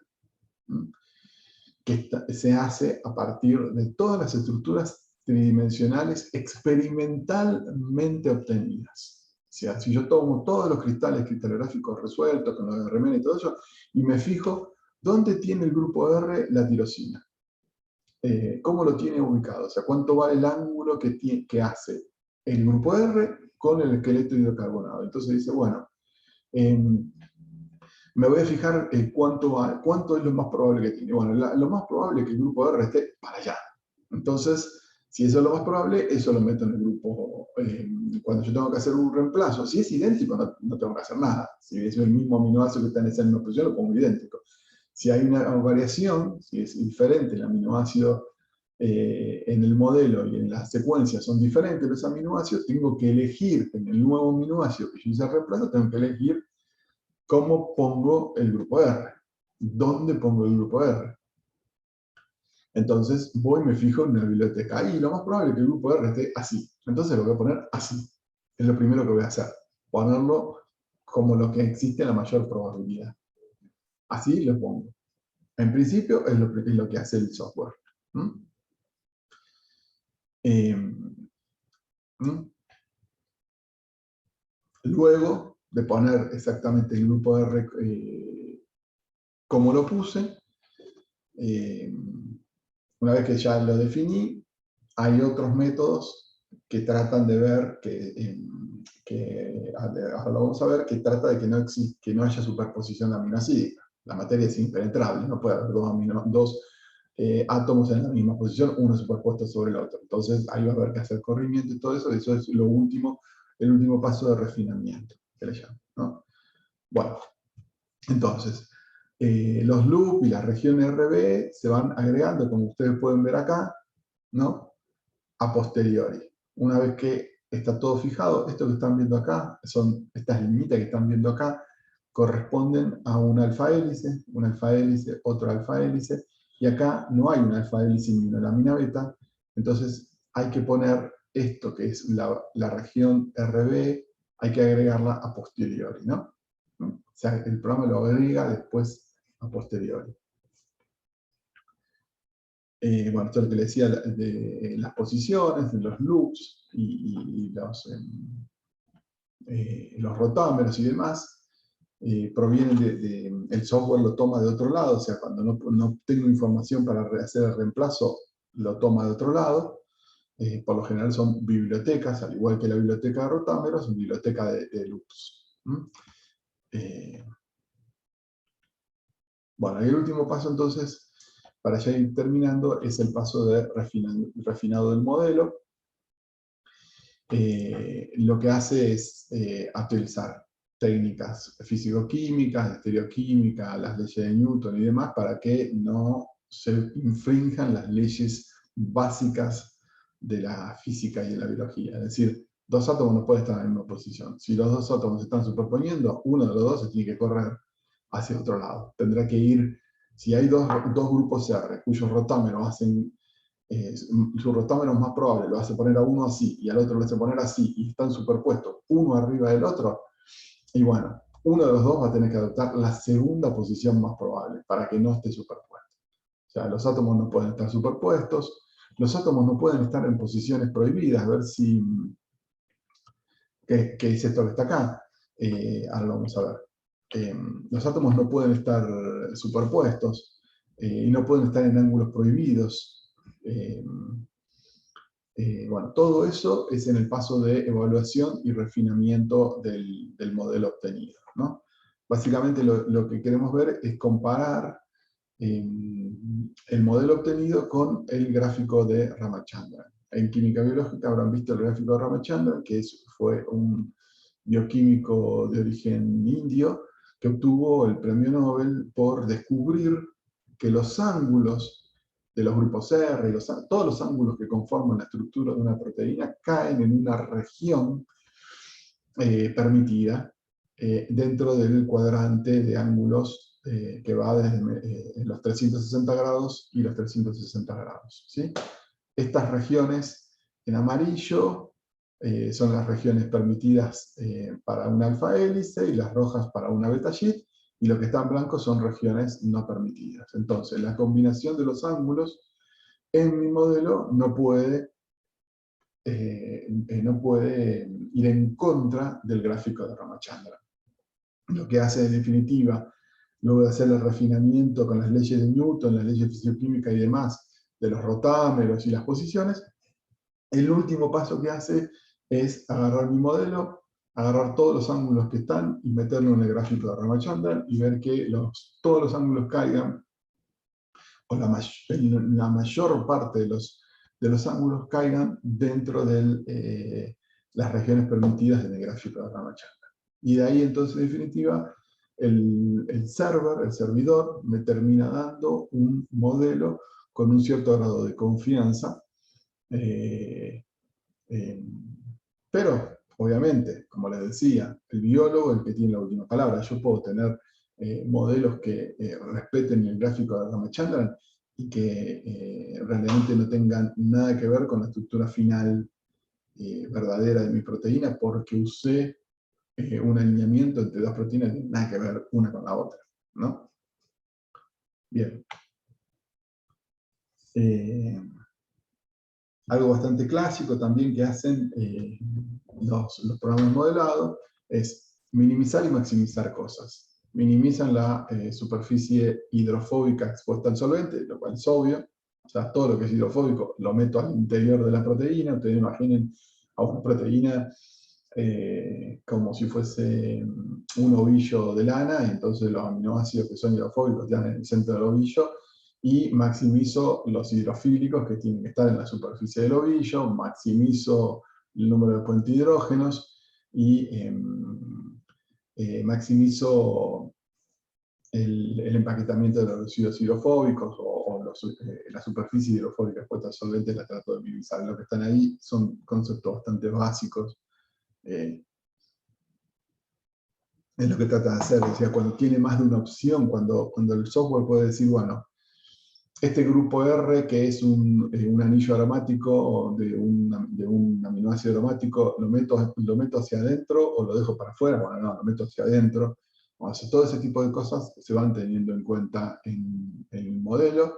que se hace a partir de todas las estructuras tridimensionales experimentalmente obtenidas. O sea, si yo tomo todos los cristales cristalográficos resueltos con los de Riemann y todo eso, y me fijo dónde tiene el grupo R la tirosina, cómo lo tiene ubicado, o sea, cuánto vale el ángulo que hace el grupo R con el esqueleto hidrocarbonado. Entonces dice, bueno, me voy a fijar cuánto es lo más probable que tiene. Bueno, lo más probable es que el grupo R esté para allá. Entonces, si eso es lo más probable, eso lo meto en el grupo. Cuando yo tengo que hacer un reemplazo, si es idéntico, no tengo que hacer nada. Si es el mismo aminoácido que está en esa misma posición, lo pongo idéntico. Si hay una variación, si es diferente el aminoácido en el modelo y en las secuencias son diferentes los aminoácidos, tengo que elegir en el nuevo aminoácido que yo hice el reemplazo, tengo que elegir cómo pongo el grupo R, dónde pongo el grupo R. Entonces voy y me fijo en una biblioteca. Y lo más probable es que el grupo R esté así. Entonces lo voy a poner así. Es lo primero que voy a hacer. Ponerlo como lo que existe en la mayor probabilidad. Así lo pongo. En principio es lo que hace el software. Luego de poner exactamente el grupo R como lo puse, una vez que ya lo definí, hay otros métodos que tratan de ver ahora lo vamos a ver, que trata de que no haya superposición aminoácidica. La materia es impenetrable, no puede haber dos átomos en la misma posición, uno superpuesto sobre el otro. Entonces ahí va a haber que hacer corrimiento y todo eso, eso es el último paso de refinamiento, que le llaman, ¿no? Bueno, entonces, los loops y las regiones RB se van agregando, como ustedes pueden ver acá, ¿no? A posteriori. Una vez que está todo fijado, esto que están viendo acá, estas limitas que están viendo acá, corresponden a un alfa hélice, otro alfa hélice, y acá no hay una alfa hélice ni una lámina beta, entonces hay que poner esto que es la región RB, hay que agregarla a posteriori, ¿no? O sea, el programa lo agrega después a posteriori. Bueno, esto es lo que le decía de las posiciones, de los loops y los rotámeros y demás, provienen el software lo toma de otro lado, o sea, cuando no tengo información para hacer el reemplazo, lo toma de otro lado. Por lo general son bibliotecas, al igual que la biblioteca de rotámeros, biblioteca de loops. Bueno, y el último paso entonces, para ya ir terminando, es el paso de refinado del modelo. Lo que hace es utilizar técnicas físico-químicas, estereoquímica, las leyes de Newton y demás, para que no se infrinjan las leyes básicas de la física y de la biología. Es decir, dos átomos no pueden estar en la misma posición. Si los dos átomos se están superponiendo, uno de los dos se tiene que correr hacia otro lado. Tendrá que ir, si hay dos grupos R cuyos rotámeros hacen, su rotámero más probable lo hace poner a uno así y al otro lo hace poner así y están superpuestos uno arriba del otro, y bueno, uno de los dos va a tener que adoptar la segunda posición más probable para que no esté superpuesto. O sea, los átomos no pueden estar superpuestos, los átomos no pueden estar en posiciones prohibidas, a ver si... ¿Qué es esto que está acá? Ahora lo vamos a ver. Los átomos no pueden estar superpuestos y no pueden estar en ángulos prohibidos. Bueno, todo eso es en el paso de evaluación y refinamiento del modelo obtenido, ¿no? Básicamente lo que queremos ver es comparar el modelo obtenido con el gráfico de Ramachandran. En química biológica habrán visto el gráfico de Ramachandran, que fue un bioquímico de origen indio que obtuvo el premio Nobel por descubrir que los ángulos de los grupos R, todos los ángulos que conforman la estructura de una proteína caen en una región permitida dentro del cuadrante de ángulos que va desde los 360 grados y los 360 grados. ¿Sí? Estas regiones en amarillo son las regiones permitidas para una alfa hélice y las rojas para una beta sheet, y lo que está en blanco son regiones no permitidas. Entonces, la combinación de los ángulos en mi modelo no puede ir en contra del gráfico de Ramachandran. Lo que hace en definitiva, luego de hacer el refinamiento con las leyes de Newton, las leyes de fisioquímica y demás, de los rotámeros y las posiciones, el último paso que hace es agarrar mi modelo, agarrar todos los ángulos que están y meterlo en el gráfico de Ramachandran y ver que todos los ángulos caigan, o la mayor parte de los ángulos caigan dentro de las regiones permitidas en el gráfico de Ramachandran. Y de ahí entonces, en definitiva, el servidor, me termina dando un modelo con un cierto grado de confianza, eh, eh, pero, obviamente, como les decía, el biólogo es el que tiene la última palabra. Yo puedo tener modelos que respeten el gráfico de Ramachandran y que realmente no tengan nada que ver con la estructura final verdadera de mi proteína, porque usé un alineamiento entre dos proteínas que no tiene nada que ver una con la otra, ¿no? Bien. Algo bastante clásico también que hacen los programas modelados es minimizar y maximizar cosas. Minimizan la superficie hidrofóbica expuesta al solvente, lo cual es obvio. O sea, todo lo que es hidrofóbico lo meto al interior de la proteína. Ustedes imaginen a una proteína como si fuese un ovillo de lana, y entonces los aminoácidos que son hidrofóbicos están en el centro del ovillo, y maximizo los hidrofílicos que tienen que estar en la superficie del ovillo, maximizo el número de puentes hidrógenos y maximizo el empaquetamiento de los residuos hidrofóbicos o la superficie hidrofóbica expuesta al solvente, la trato de minimizar. Lo que están ahí son conceptos bastante básicos. Es lo que trata de hacer, o sea, cuando tiene más de una opción, cuando el software puede decir, bueno, este grupo R, que es un anillo aromático de un aminoácido aromático, ¿lo meto hacia adentro o lo dejo para afuera? Bueno, no, lo meto hacia adentro. O sea, todo ese tipo de cosas se van teniendo en cuenta en el modelo,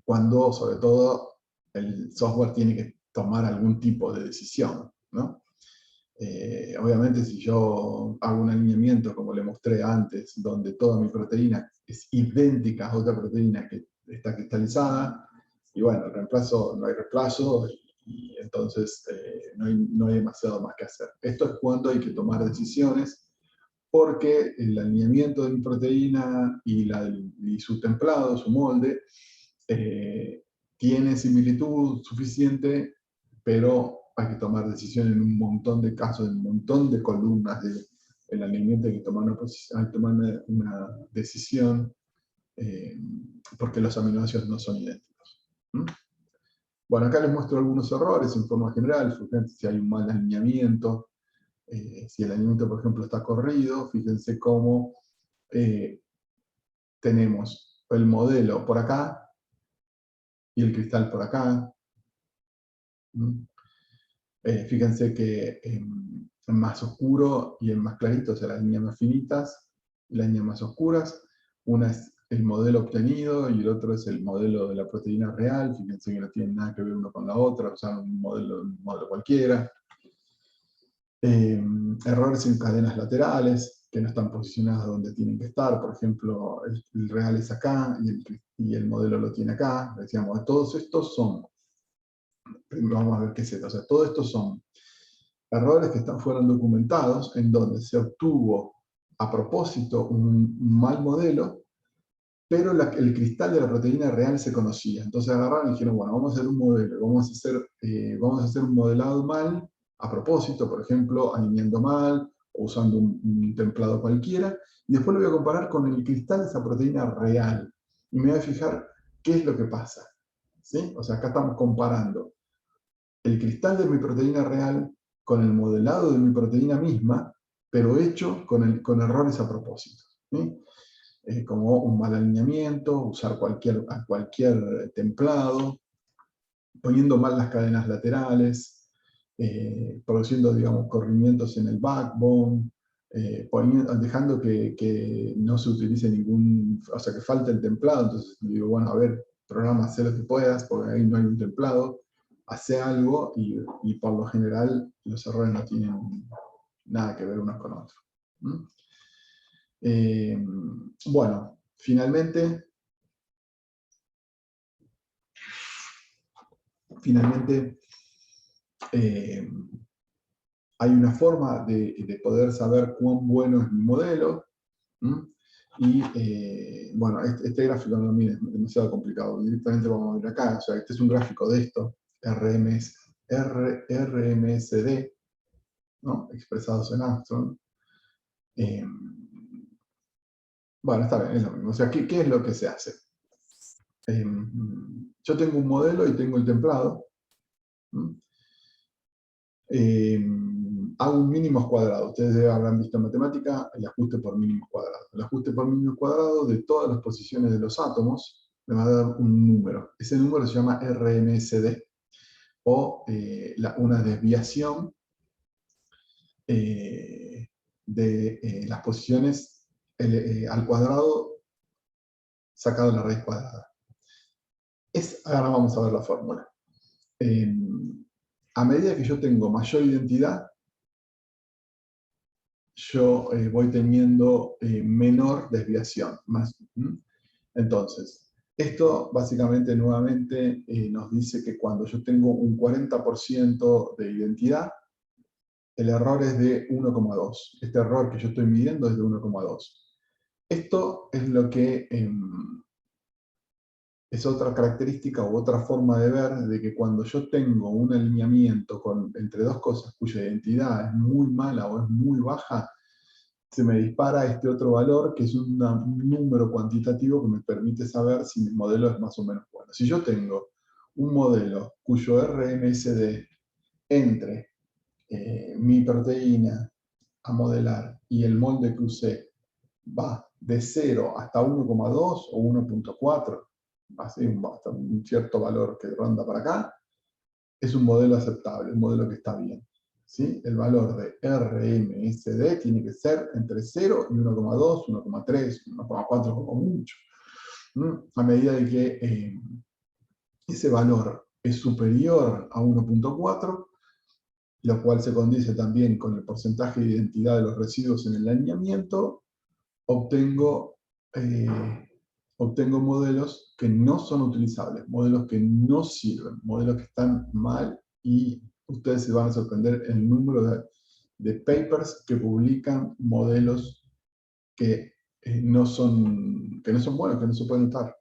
cuando, sobre todo, el software tiene que tomar algún tipo de decisión, ¿no? Obviamente, si yo hago un alineamiento, como le mostré antes, donde toda mi proteína es idéntica a otra proteína que está cristalizada, y bueno, el reemplazo, no hay reemplazo, y entonces no hay demasiado más que hacer. Esto es cuando hay que tomar decisiones, porque el alineamiento de mi proteína y su templado, su molde, tiene similitud suficiente, pero hay que tomar decisiones en un montón de casos, en un montón de columnas del alineamiento. Hay que tomar una decisión porque los aminoácidos no son idénticos. ¿Mm? Bueno, acá les muestro algunos errores en forma general. Fíjense si hay un mal alineamiento, si el alineamiento, por ejemplo, está corrido. Fíjense cómo tenemos el modelo por acá y el cristal por acá. ¿Mm? Fíjense que en más oscuro y en más clarito, o sea, las líneas más finitas y las líneas más oscuras. Una es el modelo obtenido y el otro es el modelo de la proteína real. Fíjense que no tienen nada que ver uno con la otra, o sea, un modelo cualquiera. Errores en cadenas laterales, que no están posicionadas donde tienen que estar. Por ejemplo, el real es acá y el modelo lo tiene acá. Decíamos, todos estos son, vamos a ver qué es esto. O sea, todos estos son errores que fueron documentados en donde se obtuvo a propósito un mal modelo, pero el cristal de la proteína real se conocía. Entonces agarraron y dijeron, bueno, vamos a hacer un modelo, vamos a hacer un modelado mal a propósito, por ejemplo, alineando mal o usando un templado cualquiera, y después lo voy a comparar con el cristal de esa proteína real. Y me voy a fijar qué es lo que pasa. ¿Sí? O sea, acá estamos comparando el cristal de mi proteína real con el modelado de mi proteína misma, pero hecho con errores a propósito. ¿Sí? Como un mal alineamiento, usar cualquier templado, poniendo mal las cadenas laterales, produciendo, digamos, corrimientos en el backbone, dejando que no se utilice ningún, o sea, que falte el templado. Entonces digo, bueno, a ver, programa, haz lo que puedas, porque ahí no hay un templado, hace algo y por lo general los errores no tienen nada que ver unos con otros. Bueno, finalmente, hay una forma de poder saber cuán bueno es mi modelo. Y bueno, este gráfico no es demasiado complicado, directamente vamos a ver acá. O sea, este es un gráfico de esto, RMSD, ¿no? Expresados en Armstrong. Bueno, está bien, es lo mismo. O sea, ¿qué es lo que se hace? Yo tengo un modelo y tengo el templado. Hago un mínimos cuadrado. Ustedes habrán visto en matemática el ajuste por mínimos cuadrados. El ajuste por mínimos cuadrados de todas las posiciones de los átomos me va a dar un número. Ese número se llama RMSD, o una desviación de las posiciones al cuadrado sacado de la raíz cuadrada. Ahora vamos a ver la fórmula. A medida que yo tengo mayor identidad, yo voy teniendo menor desviación. Entonces, esto básicamente nuevamente nos dice que cuando yo tengo un 40% de identidad, el error es de 1,2. Este error que yo estoy midiendo es de 1,2. Esto es lo que es otra característica u otra forma de ver de que cuando yo tengo un alineamiento entre dos cosas cuya identidad es muy mala o es muy baja, se me dispara este otro valor que es un número cuantitativo que me permite saber si mi modelo es más o menos bueno. Si yo tengo un modelo cuyo RMSD entre mi proteína a modelar y el molde que usé va de 0 hasta 1,2 o 1,4, así hasta un cierto valor que ronda para acá, es un modelo aceptable, un modelo que está bien. ¿Sí? El valor de RMSD tiene que ser entre 0 y 1,2, 1,3, 1,4 como mucho. A medida de que ese valor es superior a 1,4, lo cual se condice también con el porcentaje de identidad de los residuos en el alineamiento, obtengo modelos que no son utilizables, modelos que no sirven, modelos que están mal, y ustedes se van a sorprender el número de papers que publican modelos que no son buenos, que no se pueden usar.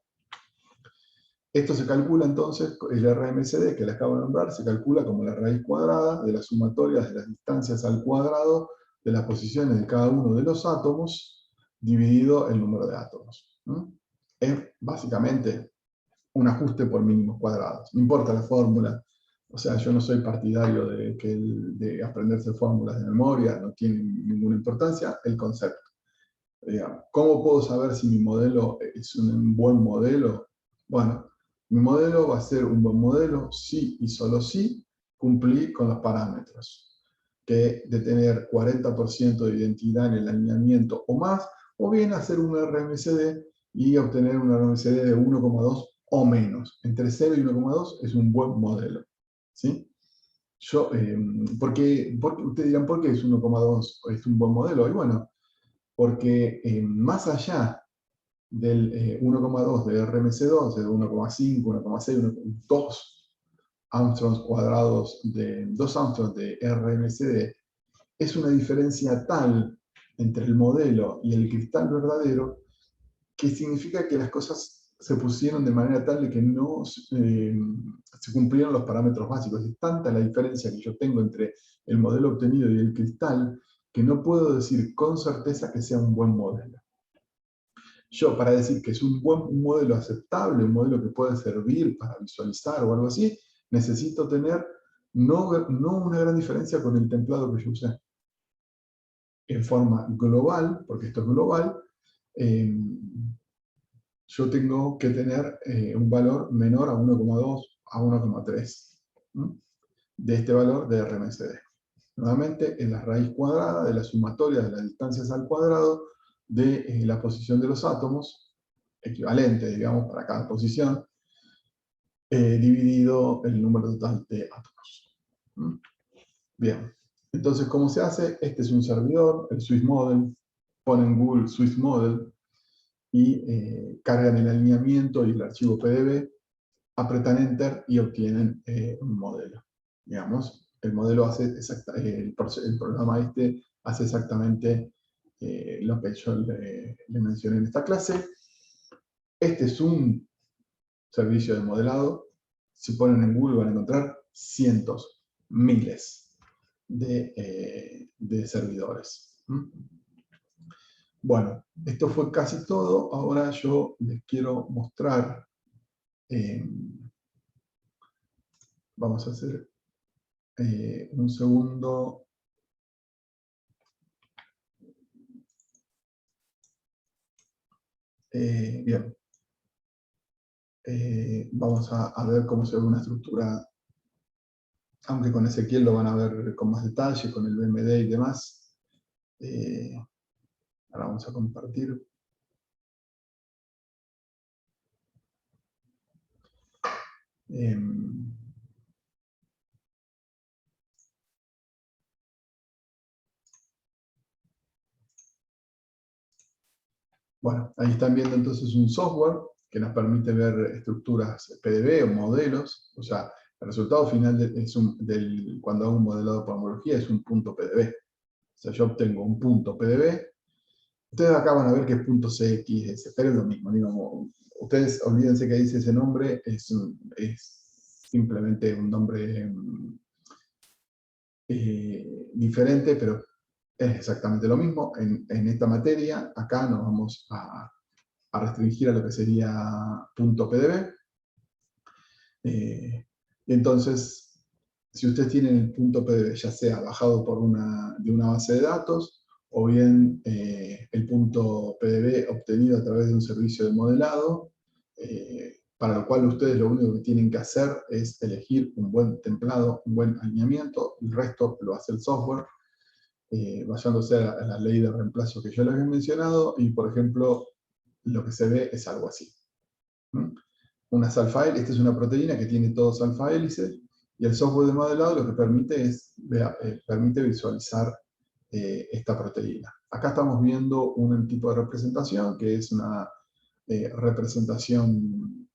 Esto se calcula entonces, el RMSD que les acabo de nombrar, se calcula como la raíz cuadrada de las sumatorias de las distancias al cuadrado de las posiciones de cada uno de los átomos, dividido el número de átomos. Es básicamente un ajuste por mínimos cuadrados. No importa la fórmula. O sea, yo no soy partidario de aprenderse fórmulas de memoria, no tiene ninguna importancia el concepto. ¿Cómo puedo saber si mi modelo es un buen modelo? Bueno, mi modelo va a ser un buen modelo si y solo si cumplí con los parámetros, que de tener 40% de identidad en el alineamiento o más, o bien hacer un RMSD y obtener un RMSD de 1,2 o menos. Entre 0 y 1,2 es un buen modelo. ¿Sí? Ustedes dirán, ¿por qué es 1,2 es un buen modelo? Y bueno, porque más allá del 1,2 de RMC2, de 1,5, 1,6, 2 Armstrongs cuadrados de 2 Armstrongs de RMSD, es una diferencia tal entre el modelo y el cristal verdadero que significa que las cosas se pusieron de manera tal de que no se cumplieron los parámetros básicos. Es tanta la diferencia que yo tengo entre el modelo obtenido y el cristal que no puedo decir con certeza que sea un buen modelo. Yo, para decir que es un modelo aceptable, un modelo que puede servir para visualizar o algo así, necesito tener no una gran diferencia con el templado que yo usé. En forma global, porque esto es global, yo tengo que tener un valor menor a 1,2 a 1,3 de este valor de RMSD. Nuevamente, es la raíz cuadrada de la sumatoria de las distancias al cuadrado de la posición de los átomos, equivalente, digamos, para cada posición, dividido el número total de átomos. ¿Mm? Bien, entonces, ¿cómo se hace? Este es un servidor, el Swiss Model. Ponen Google Swiss Model y cargan el alineamiento y el archivo PDB, apretan Enter y obtienen un modelo. Digamos, el modelo hace el programa este hace exactamente lo que yo le mencioné en esta clase. Este es un servicio de modelado. Si ponen en Google van a encontrar cientos, miles de servidores. Bueno, esto fue casi todo. Ahora yo les quiero mostrar, vamos a hacer un segundo. Bien, vamos a ver cómo se ve una estructura, aunque con Ezequiel lo van a ver con más detalle, con el BMD y demás. Ahora vamos a compartir. Bueno, ahí están viendo entonces un software que nos permite ver estructuras PDB o modelos. O sea, el resultado final cuando hago un modelado por homología es un punto PDB. O sea, yo obtengo un punto PDB. Ustedes acá van a ver que es punto CXS, pero es lo mismo. Digamos, ustedes olvídense que dice ese nombre, es simplemente un nombre diferente, pero es exactamente lo mismo. En esta materia, acá nos vamos a restringir a lo que sería punto .pdb. Entonces, si ustedes tienen el punto .pdb, ya sea bajado de una base de datos, o bien el punto .pdb obtenido a través de un servicio de modelado, para lo cual ustedes lo único que tienen que hacer es elegir un buen templado, un buen alineamiento, el resto lo hace el software, basándose a la ley de reemplazo que yo les había mencionado, y por ejemplo, lo que se ve es algo así. Unas alfa hélices, esta es una proteína que tiene todos alfa hélices, y el software de modelado lo que permite es permite visualizar esta proteína. Acá estamos viendo un tipo de representación que es una representación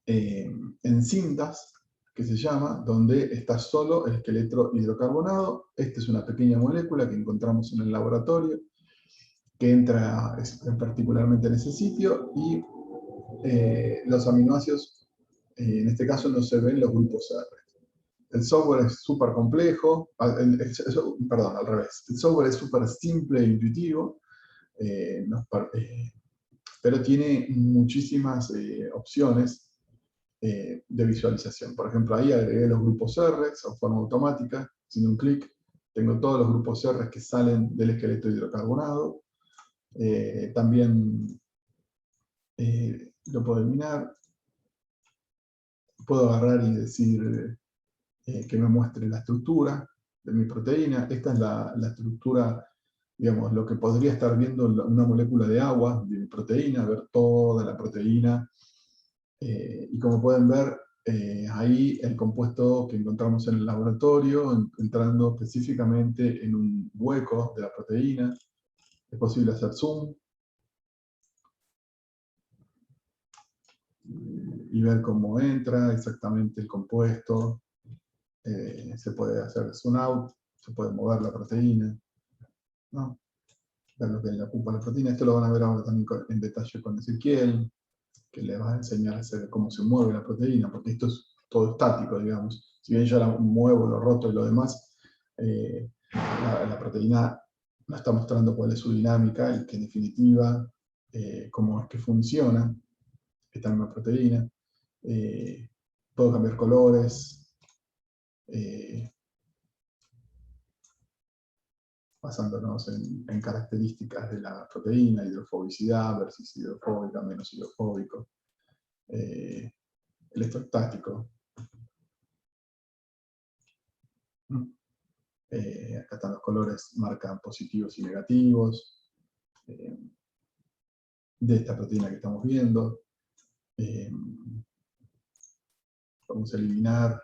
en cintas, que se llama, donde está solo el esqueleto hidrocarbonado. Esta es una pequeña molécula que encontramos en el laboratorio, que entra particularmente en ese sitio, y los aminoácidos, en este caso no se ven los grupos R. El software es súper complejo, perdón, al revés. El software es súper simple e intuitivo, pero tiene muchísimas opciones de visualización. Por ejemplo, ahí agregué los grupos R, de forma automática, sin un clic. Tengo todos los grupos R que salen del esqueleto hidrocarbonado. También lo puedo eliminar. Puedo agarrar y decir que me muestre la estructura de mi proteína. Esta es la estructura, digamos, lo que podría estar viendo una molécula de agua de mi proteína, ver toda la proteína. Y como pueden ver, ahí el compuesto que encontramos en el laboratorio, entrando específicamente en un hueco de la proteína. Es posible hacer zoom y ver cómo entra exactamente el compuesto. Se puede hacer zoom out, se puede mover la proteína, ¿no? Ver lo que le ocupa la proteína. Esto lo van a ver ahora también en detalle con Ezequiel, que le va a enseñar a hacer cómo se mueve la proteína, porque esto es todo estático, digamos. Si bien yo la muevo, lo roto y lo demás, la proteína no está mostrando cuál es su dinámica y que en definitiva cómo es que funciona esta misma proteína. Puedo cambiar colores, basándonos en características de la proteína, hidrofobicidad, ver si es hidrofóbica, menos hidrofóbico, electrostático. Acá están los colores, marcan positivos y negativos de esta proteína que estamos viendo. Vamos a eliminar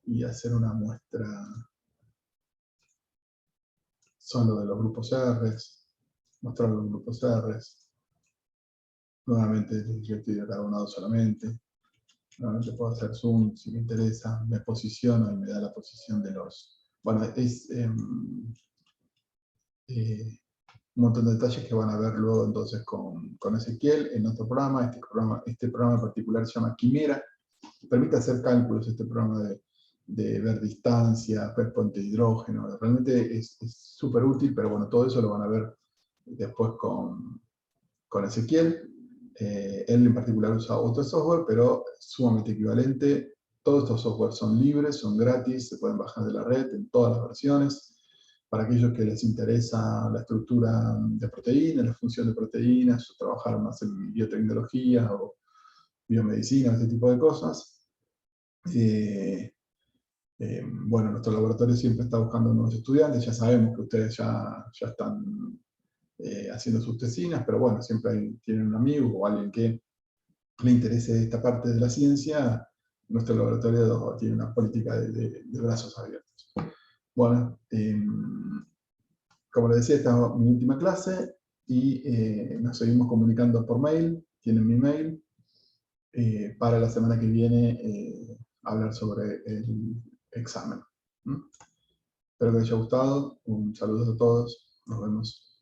y hacer una muestra solo de los grupos R, mostrar los grupos R. Nuevamente yo estoy diagonado solamente. Nuevamente puedo hacer zoom si me interesa, me posiciono y me da la posición de los... Bueno, es un montón de detalles que van a ver luego entonces con Ezequiel en otro programa. Este programa en particular se llama Quimera. Permite hacer cálculos, este programa de ver distancia, ver puente de hidrógeno. Realmente es súper útil, pero bueno, todo eso lo van a ver después con Ezequiel. Él en particular usa otro software, pero sumamente equivalente. Todos estos softwares son libres, son gratis, se pueden bajar de la red en todas las versiones. Para aquellos que les interesa la estructura de proteínas, la función de proteínas, o trabajar más en biotecnología o biomedicina, ese tipo de cosas. Bueno, nuestro laboratorio siempre está buscando nuevos estudiantes. Ya sabemos que ustedes ya están haciendo sus tesinas, pero bueno, siempre tienen un amigo o alguien que le interese esta parte de la ciencia. Nuestro laboratorio tiene una política de brazos abiertos. Bueno, como les decía, esta es mi última clase y nos seguimos comunicando por mail. Tienen mi mail. Para la semana que viene hablar sobre el examen. Espero que les haya gustado. Un saludo a todos. Nos vemos.